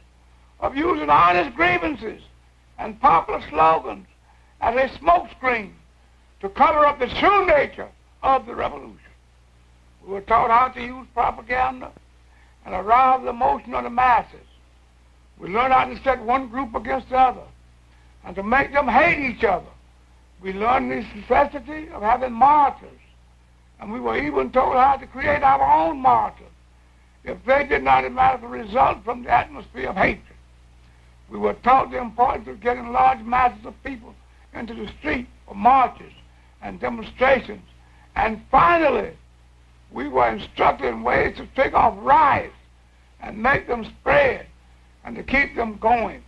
of using honest grievances and popular slogans as a smokescreen to cover up the true nature of the revolution. We were taught how to use propaganda and arouse the emotion of the masses. We learned how to set one group against the other and to make them hate each other. We learned the necessity of having martyrs, and we were even told how to create our own martyrs if they did not automatically result from the atmosphere of hatred. We were taught the importance of getting large masses of people into the street for marches and demonstrations. And finally, we were instructed in ways to take off riots and make them spread and to keep them going.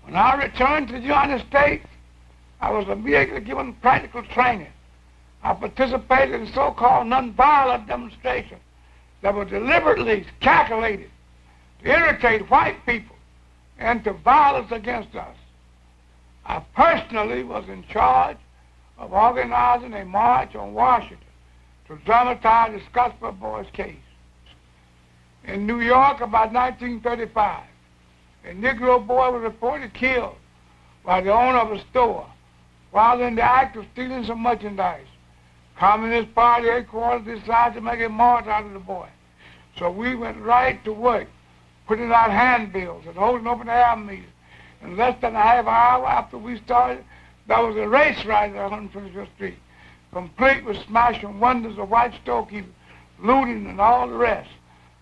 When I returned to the United States, I was immediately given practical training. I participated in so-called nonviolent demonstrations that were deliberately calculated to irritate white people into violence against us. I personally was in charge of organizing a march on Washington to dramatize the Scottsboro Boys case. In New York, about 1935, a Negro boy was reported killed by the owner of a store while in the act of stealing some merchandise. Communist Party headquarters decided to make a march out of the boy. So we went right to work, putting out handbills and holding open air meetings. In less than a half hour after we started, there was a race riot at 125th Street, complete with smashing windows of white storekeepers, looting, and all the rest.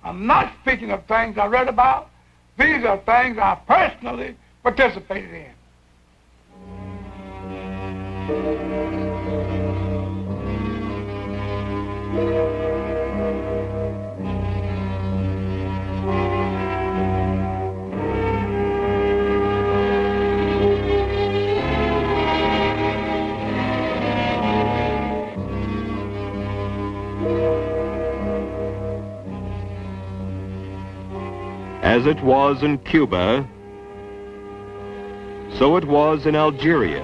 I'm not speaking of things I read about. These are things I personally participated in. As it was in Cuba, so it was in Algeria.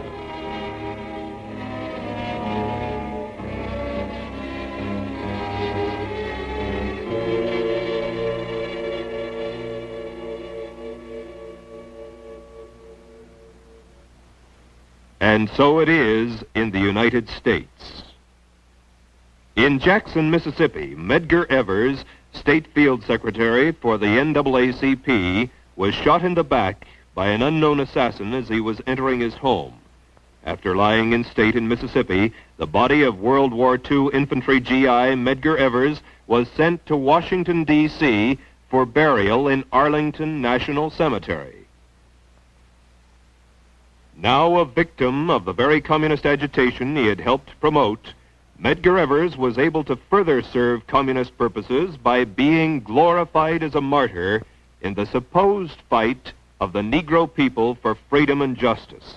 And so it is in the United States. In Jackson, Mississippi, Medgar Evers, State Field Secretary for the NAACP, was shot in the back by an unknown assassin as he was entering his home. After lying in state in Mississippi, the body of World War II infantry GI Medgar Evers was sent to Washington, D.C. for burial in Arlington National Cemetery. Now a victim of the very communist agitation he had helped promote, Medgar Evers was able to further serve communist purposes by being glorified as a martyr in the supposed fight of the Negro people for freedom and justice.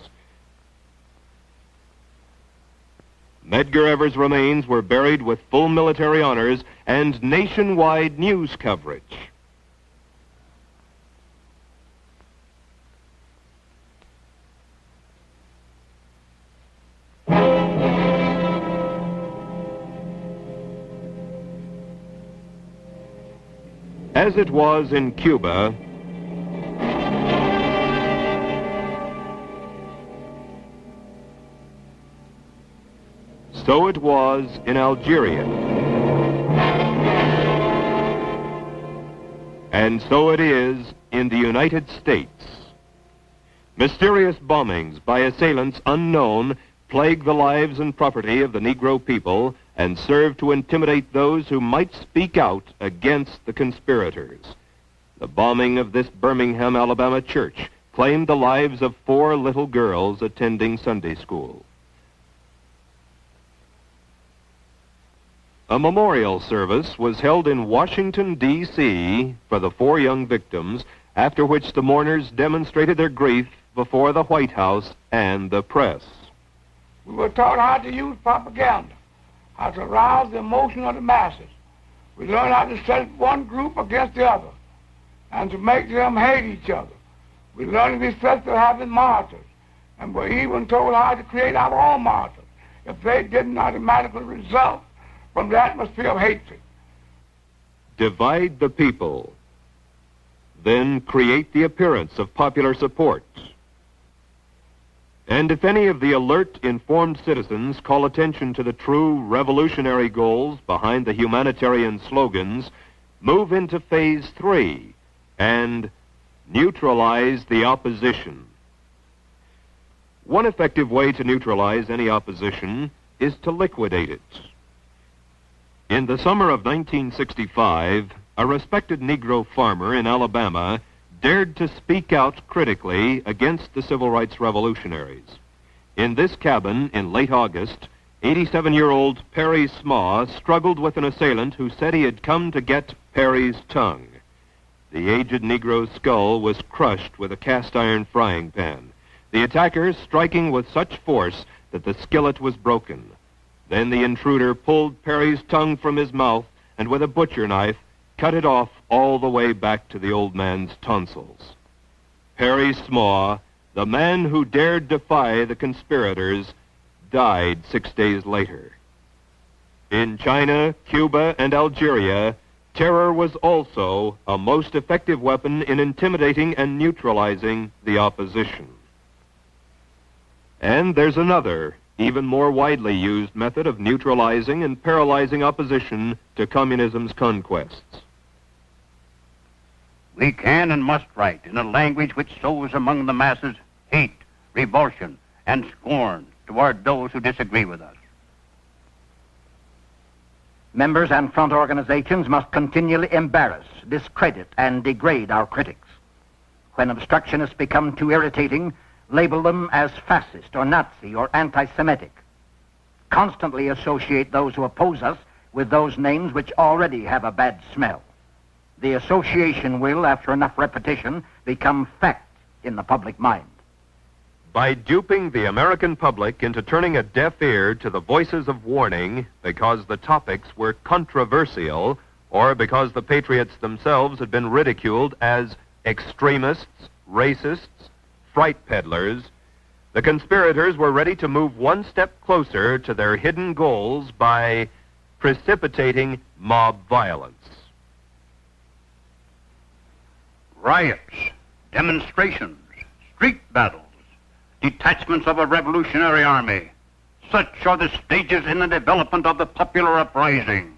Medgar Evers' remains were buried with full military honors and nationwide news coverage. As it was in Cuba, so it was in Algeria. And so it is in the United States. Mysterious bombings by assailants unknown plague the lives and property of the Negro people and serve to intimidate those who might speak out against the conspirators. The bombing of this Birmingham, Alabama church claimed the lives of 4 little girls attending Sunday school. A memorial service was held in Washington, D.C. for the 4 young victims, after which the mourners demonstrated their grief before the White House and the press. We were taught how to use propaganda, how to arouse the emotion of the masses. We learned how to set one group against the other and to make them hate each other. We learned to be successful having martyrs, and were even told how to create our own martyrs if they didn't automatically result from the atmosphere of hatred. Divide the people, then create the appearance of popular support. And if any of the alert, informed citizens call attention to the true revolutionary goals behind the humanitarian slogans, move into phase 3 and neutralize the opposition. One effective way to neutralize any opposition is to liquidate it. In the summer of 1965, a respected Negro farmer in Alabama dared to speak out critically against the civil rights revolutionaries. In this cabin in late August, 87-year-old Perry Smaw struggled with an assailant who said he had come to get Perry's tongue. The aged Negro's skull was crushed with a cast-iron frying pan, the attacker striking with such force that the skillet was broken. Then the intruder pulled Perry's tongue from his mouth and with a butcher knife cut it off all the way back to the old man's tonsils. Perry Smaw, the man who dared defy the conspirators, died 6 days later. In China, Cuba, and Algeria, terror was also a most effective weapon in intimidating and neutralizing the opposition. And there's another, even more widely used method of neutralizing and paralyzing opposition to communism's conquests. We can and must write in a language which sows among the masses hate, revulsion, and scorn toward those who disagree with us. Members and front organizations must continually embarrass, discredit, and degrade our critics. When obstructionists become too irritating, label them as fascist or Nazi or anti-Semitic. Constantly associate those who oppose us with those names which already have a bad smell. The association will, after enough repetition, become fact in the public mind. By duping the American public into turning a deaf ear to the voices of warning because the topics were controversial or because the patriots themselves had been ridiculed as extremists, racists, fright peddlers, the conspirators were ready to move one step closer to their hidden goals by precipitating mob violence. Riots, demonstrations, street battles, detachments of a revolutionary army. Such are the stages in the development of the popular uprising.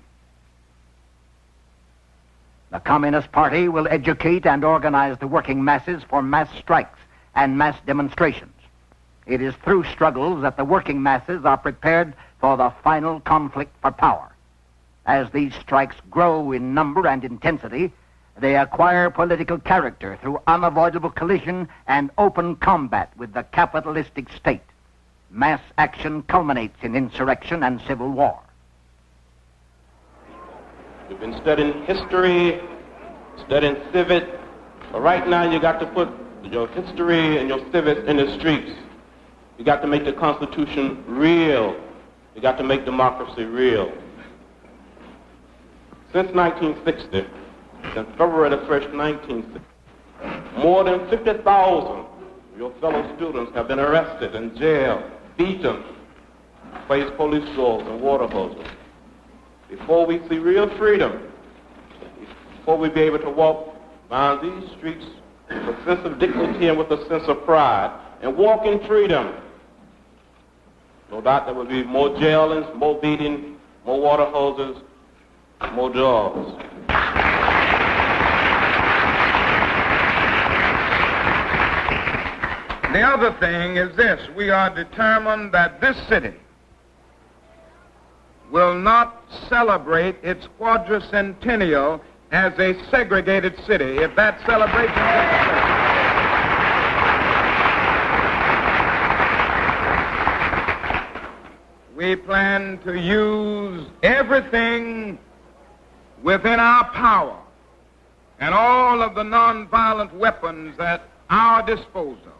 The Communist Party will educate and organize the working masses for mass strikes and mass demonstrations. It is through struggles that the working masses are prepared for the final conflict for power. As these strikes grow in number and intensity, they acquire political character through unavoidable collision and open combat with the capitalistic state. Mass action culminates in insurrection and civil war. You've been studying history, studying civics, but right now you got to put your history and your civics in the streets. You got to make the Constitution real. You got to make democracy real. Since 1960, since February the 1st, 1960, more than 50,000 of your fellow students have been arrested and jailed, beaten, faced police doors and water hoses. Before we see real freedom, before we be able to walk down these streets with a sense of dignity and with a sense of pride, and walk in freedom, no doubt there will be more jailings, more beating, more water hoses, more drugs. The other thing is this: we are determined that this city will not celebrate its quadricentennial as a segregated city. If that celebration takes place, we plan to use everything within our power and all of the nonviolent weapons at our disposal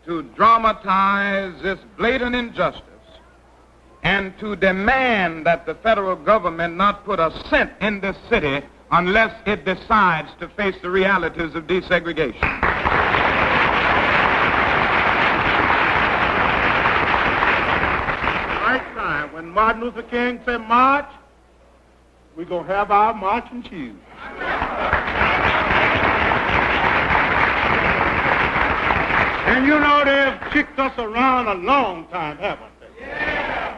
to dramatize this blatant injustice and to demand that the federal government not put a cent in this city unless it decides to face the realities of desegregation. Right time, when Martin Luther King said march, we're going to have our marching shoes. And you know they've kicked us around a long time, haven't they? Yeah.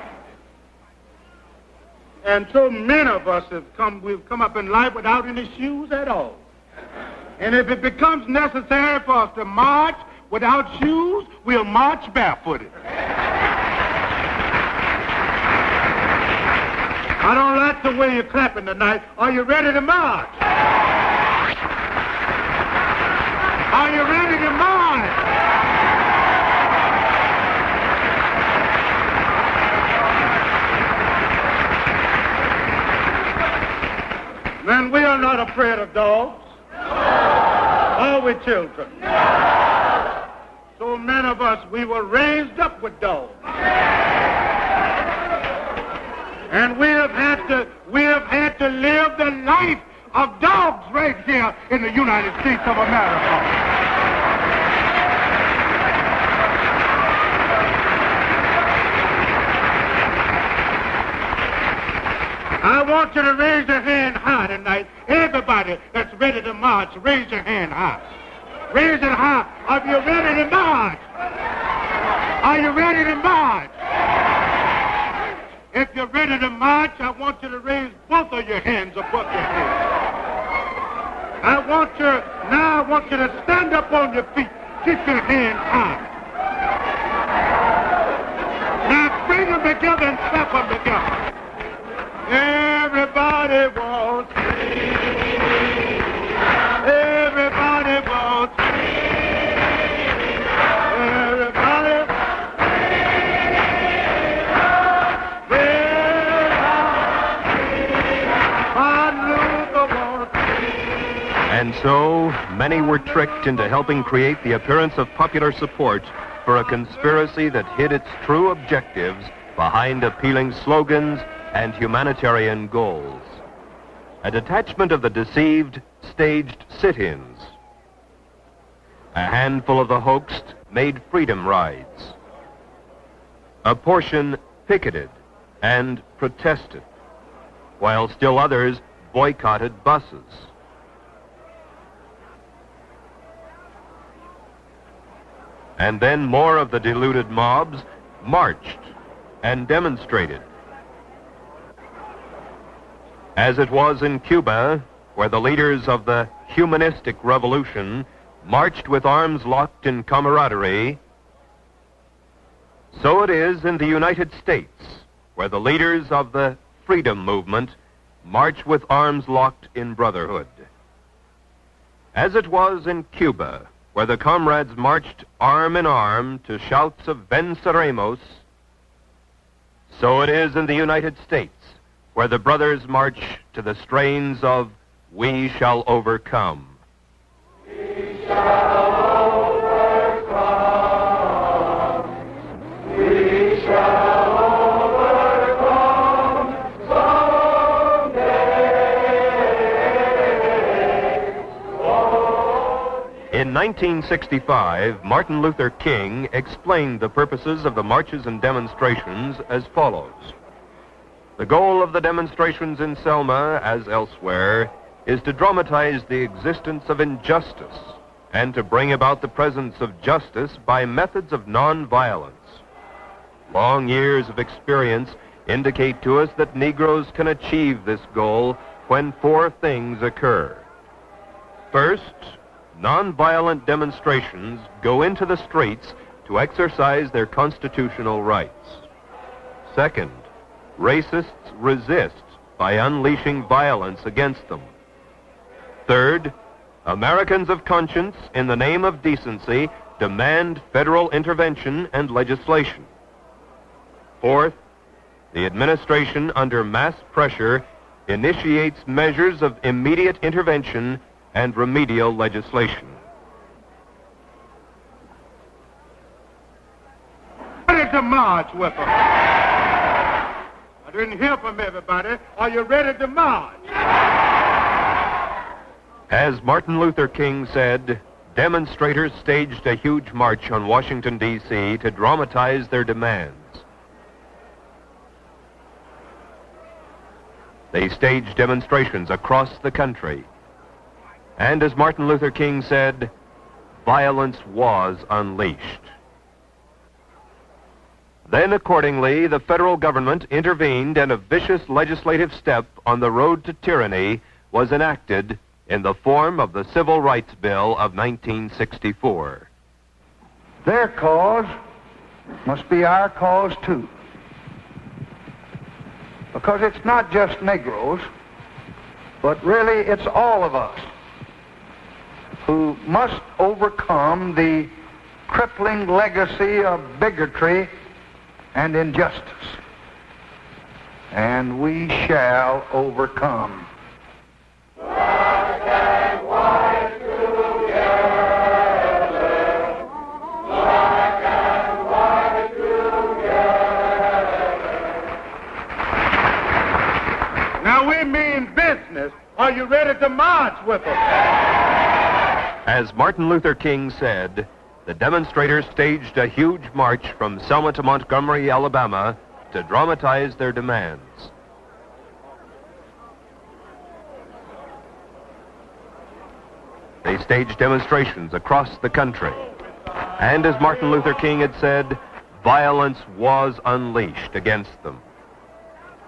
And so many of us we've come up in life without any shoes at all. And if it becomes necessary for us to march without shoes, we'll march barefooted. I don't like the way you're clapping tonight. Are you ready to march? Are you ready to march? Then we are not afraid of dogs. Are we, children? So many of us, we were raised up with dogs. And we have had to live the life of dogs right here in the United States of America. I want you to raise your hand high tonight. Everybody that's ready to march, raise your hand high. Raise it high. Are you ready to march? Are you ready to march? If you're ready to march, I want you to raise both of your hands above your head. I want you to stand up on your feet. Keep your hands high. Now bring them together and slap them together. Everybody wants freedom. Everybody wants freedom. Everybody And so, many were tricked into helping create the appearance of popular support for a conspiracy that hid its true objectives behind appealing slogans and humanitarian goals. A detachment of the deceived staged sit-ins, A handful of the hoaxed made freedom rides. A portion picketed and protested, while still others boycotted buses. And then more of the deluded mobs marched and demonstrated. As it was in Cuba, where the leaders of the humanistic revolution marched with arms locked in camaraderie, so it is in the United States, where the leaders of the freedom movement march with arms locked in brotherhood. As it was in Cuba, where the comrades marched arm in arm to shouts of Venceremos, so it is in the United States, where the brothers march to the strains of We Shall Overcome. We shall overcome. We shall overcome someday. In 1965, Martin Luther King explained the purposes of the marches and demonstrations as follows. The goal of the demonstrations in Selma, as elsewhere, is to dramatize the existence of injustice and to bring about the presence of justice by methods of nonviolence. Long years of experience indicate to us that Negroes can achieve this goal when four things occur. First, nonviolent demonstrations go into the streets to exercise their constitutional rights. Second, racists resist by unleashing violence against them. Third, Americans of conscience, in the name of decency, demand federal intervention and legislation. Fourth, the administration, under mass pressure, initiates measures of immediate intervention and remedial legislation. Ready to march with them. I didn't hear from everybody. Are you ready to march? As Martin Luther King said, demonstrators staged a huge march on Washington, D.C. to dramatize their demands. They staged demonstrations across the country. And as Martin Luther King said, violence was unleashed. Then, accordingly, the federal government intervened and a vicious legislative step on the road to tyranny was enacted in the form of the Civil Rights Bill of 1964. Their cause must be our cause, too. Because it's not just Negroes, but really it's all of us who must overcome the crippling legacy of bigotry and injustice. And we shall overcome. Black and white together. Black and white together. Now we mean business. Are you ready to march with us? As Martin Luther King said, the demonstrators staged a huge march from Selma to Montgomery, Alabama, to dramatize their demands. They staged demonstrations across the country. And as Martin Luther King had said, violence was unleashed against them.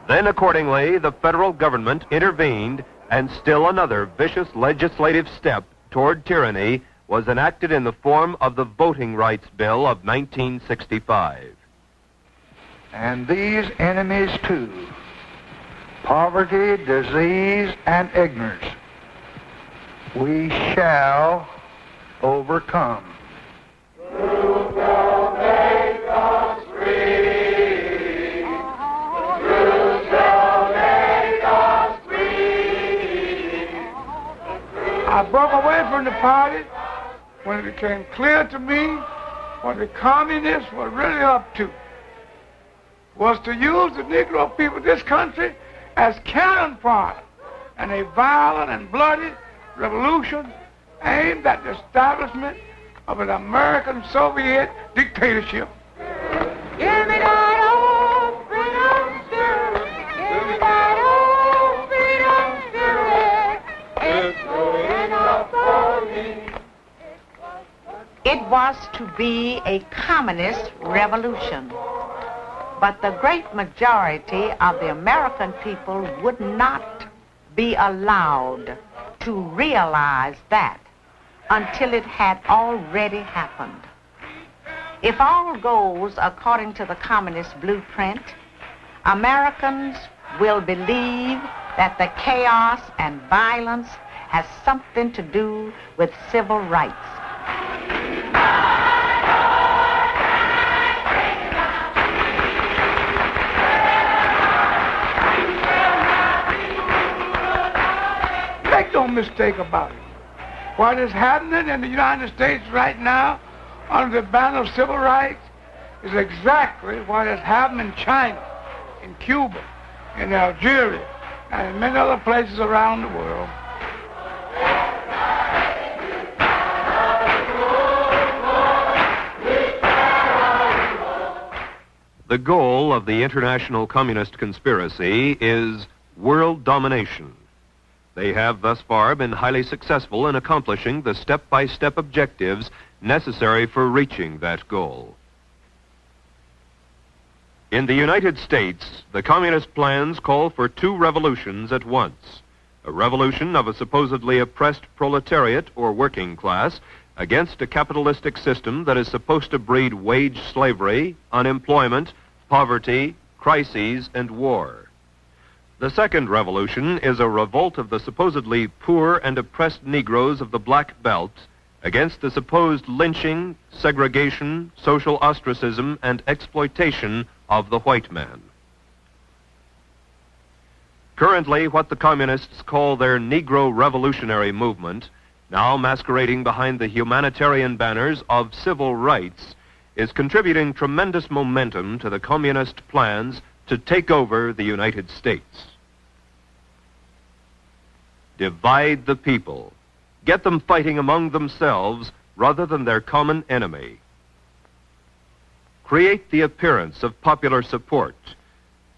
Then, accordingly, the federal government intervened, and still another vicious legislative step toward tyranny was enacted in the form of the Voting Rights Bill of 1965. And these enemies, too, poverty, disease, and ignorance, we shall overcome. Truth shall make us free. Truth shall make us free. I broke away from the party when it became clear to me what the communists were really up to was to use the Negro people of this country as cannon fodder in a violent and bloody revolution aimed at the establishment of an American Soviet dictatorship. Give me that old freedom spirit. Give me that old freedom spirit. It's good enough for me. It was to be a communist revolution. But the great majority of the American people would not be allowed to realize that until it had already happened. If all goes according to the communist blueprint, Americans will believe that the chaos and violence has something to do with civil rights. Make no mistake about it. What is happening in the United States right now under the banner of civil rights is exactly what has happened in China, in Cuba, in Algeria, and in many other places around the world. The goal of the international communist conspiracy is world domination. They have thus far been highly successful in accomplishing the step-by-step objectives necessary for reaching that goal. In the United States, the communist plans call for two revolutions at once. A revolution of a supposedly oppressed proletariat or working class against a capitalistic system that is supposed to breed wage slavery, unemployment, poverty, crises, and war. The second revolution is a revolt of the supposedly poor and oppressed Negroes of the Black Belt against the supposed lynching, segregation, social ostracism, and exploitation of the white man. Currently, what the communists call their Negro Revolutionary Movement, now masquerading behind the humanitarian banners of civil rights, is contributing tremendous momentum to the communist plans to take over the United States. Divide the people. Get them fighting among themselves rather than their common enemy. Create the appearance of popular support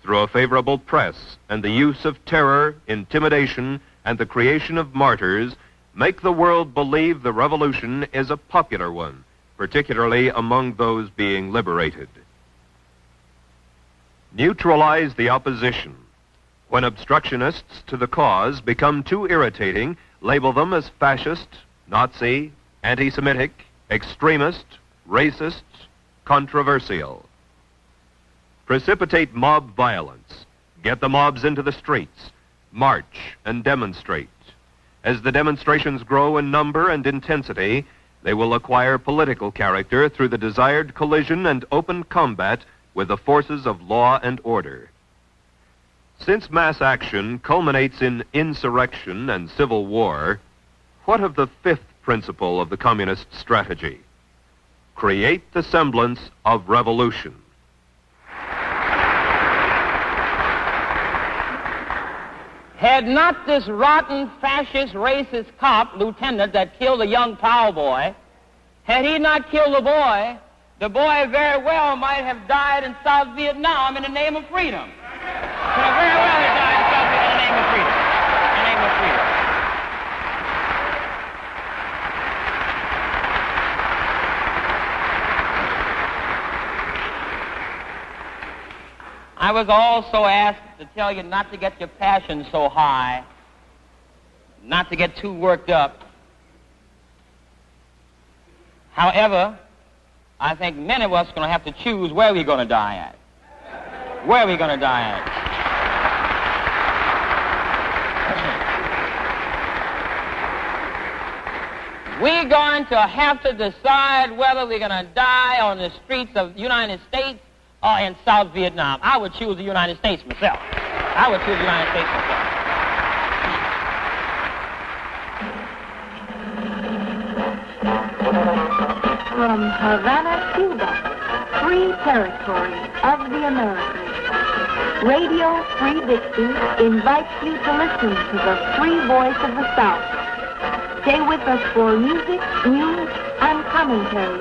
through a favorable press and the use of terror, intimidation, and the creation of martyrs. Make the world believe the revolution is a popular one, particularly among those being liberated. Neutralize the opposition. When obstructionists to the cause become too irritating, label them as fascist, Nazi, anti-Semitic, extremist, racist, controversial. Precipitate mob violence. Get the mobs into the streets. March and demonstrate. As the demonstrations grow in number and intensity, they will acquire political character through the desired collision and open combat with the forces of law and order. Since mass action culminates in insurrection and civil war, what of the fifth principle of the communist strategy? Create the semblance of revolution. Had not this rotten, fascist, racist cop, lieutenant, that killed a young cowboy, had he not killed the boy very well might have died in South Vietnam in the name of freedom. Could have very well have died in South Vietnam in the name of freedom. In the name of freedom. I was also asked to tell you not to get your passion so high, not to get too worked up. However, I think many of us are going to have to choose where we're going to die at. Where are we going to die at? We're going to have to decide whether we're going to die on the streets of the United States or in South Vietnam. I would choose the United States myself. I would choose the United States myself. From Havana, Cuba, free territory of the Americas, Radio Free Dixie invites you to listen to the free voice of the South. Stay with us for music, news, and Commentary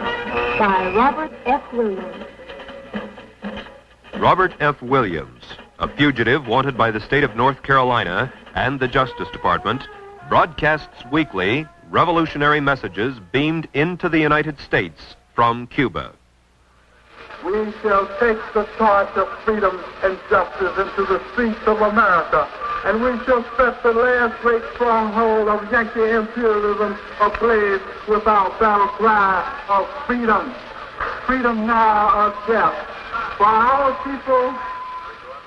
by Robert F. Williams. Robert F. Williams, a fugitive wanted by the state of North Carolina and the Justice Department, broadcasts weekly revolutionary messages beamed into the United States from Cuba. We shall take the torch of freedom and justice into the streets of America, and we shall set the last great stronghold of Yankee imperialism ablaze with our battle cry of freedom. Freedom now or death. For our people...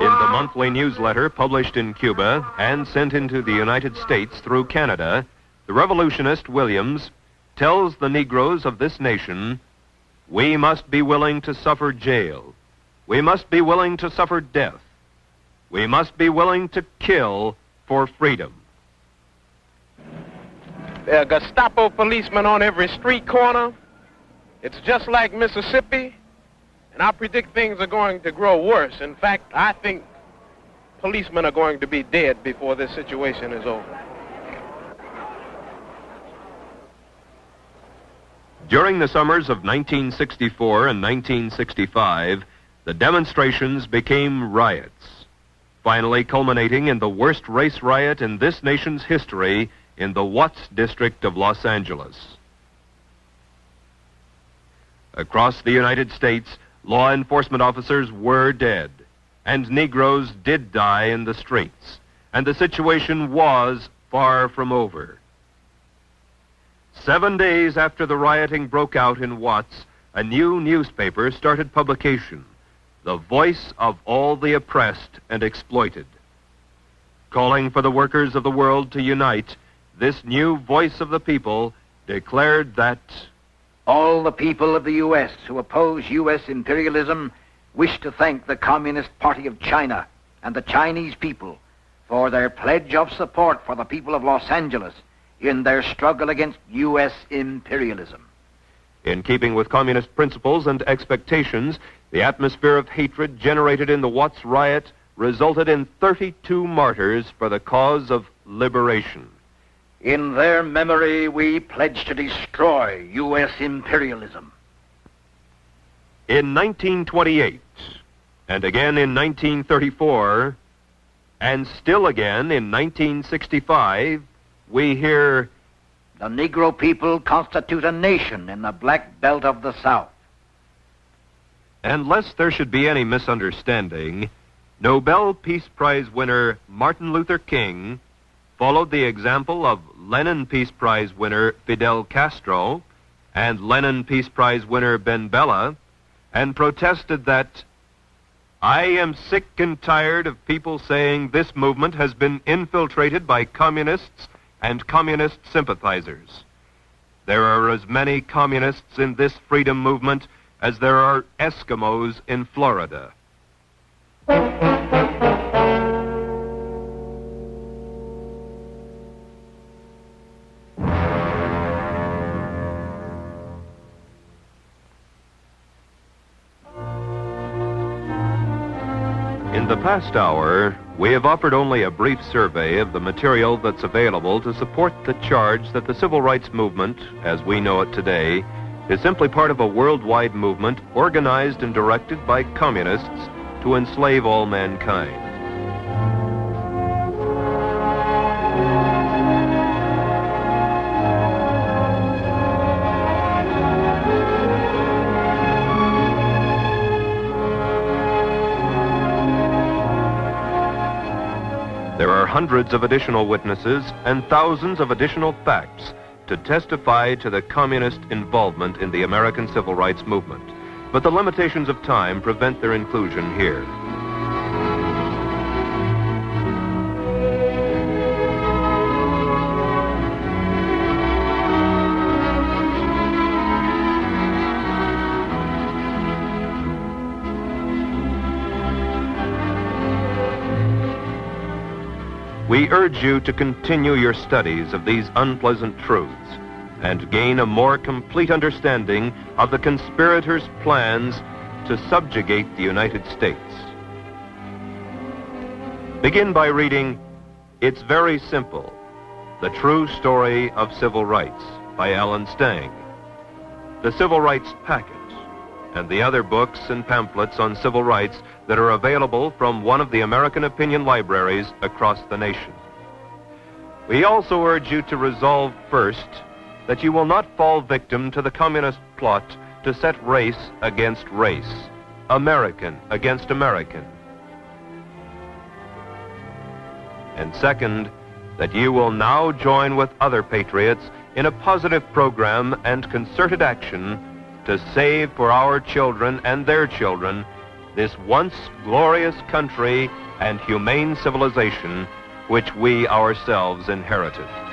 In the monthly newsletter published in Cuba and sent into the United States through Canada, the revolutionist Williams tells the Negroes of this nation, we must be willing to suffer jail. We must be willing to suffer death. We must be willing to kill for freedom. There are Gestapo policemen on every street corner. It's just like Mississippi, and I predict things are going to grow worse. In fact, I think policemen are going to be dead before this situation is over. During the summers of 1964 and 1965, the demonstrations became riots, finally culminating in the worst race riot in this nation's history in the Watts district of Los Angeles. Across the United States, law enforcement officers were dead, and Negroes did die in the streets, and the situation was far from over. 7 days after the rioting broke out in Watts, a new newspaper started publication, the voice of all the oppressed and exploited. Calling for the workers of the world to unite, this new voice of the people declared that all the people of the U.S. who oppose U.S. imperialism wish to thank the Communist Party of China and the Chinese people for their pledge of support for the people of Los Angeles in their struggle against U.S. imperialism. In keeping with communist principles and expectations, the atmosphere of hatred generated in the Watts riot resulted in 32 martyrs for the cause of liberation. In their memory, we pledge to destroy U.S. imperialism. In 1928, and again in 1934, and still again in 1965, we hear, the Negro people constitute a nation in the Black Belt of the South. And lest there should be any misunderstanding, Nobel Peace Prize winner Martin Luther King followed the example of Lenin Peace Prize winner Fidel Castro and Lenin Peace Prize winner Ben Bella, and protested that, I am sick and tired of people saying this movement has been infiltrated by communists and communist sympathizers. There are as many communists in this freedom movement as there are Eskimos in Florida. In the past hour, we have offered only a brief survey of the material that's available to support the charge that the civil rights movement, as we know it today, is simply part of a worldwide movement organized and directed by communists to enslave all mankind. There are hundreds of additional witnesses and thousands of additional facts to testify to the communist involvement in the American civil rights movement, but the limitations of time prevent their inclusion here. We urge you to continue your studies of these unpleasant truths and gain a more complete understanding of the conspirators' plans to subjugate the United States. Begin by reading It's Very Simple, The True Story of Civil Rights by Alan Stang. the Civil Rights Packet, and the other books and pamphlets on civil rights that are available from one of the American opinion libraries across the nation. We also urge you to resolve first that you will not fall victim to the communist plot to set race against race, American against American. And second, that you will now join with other patriots in a positive program and concerted action to save for our children and their children this once glorious country and humane civilization which we ourselves inherited.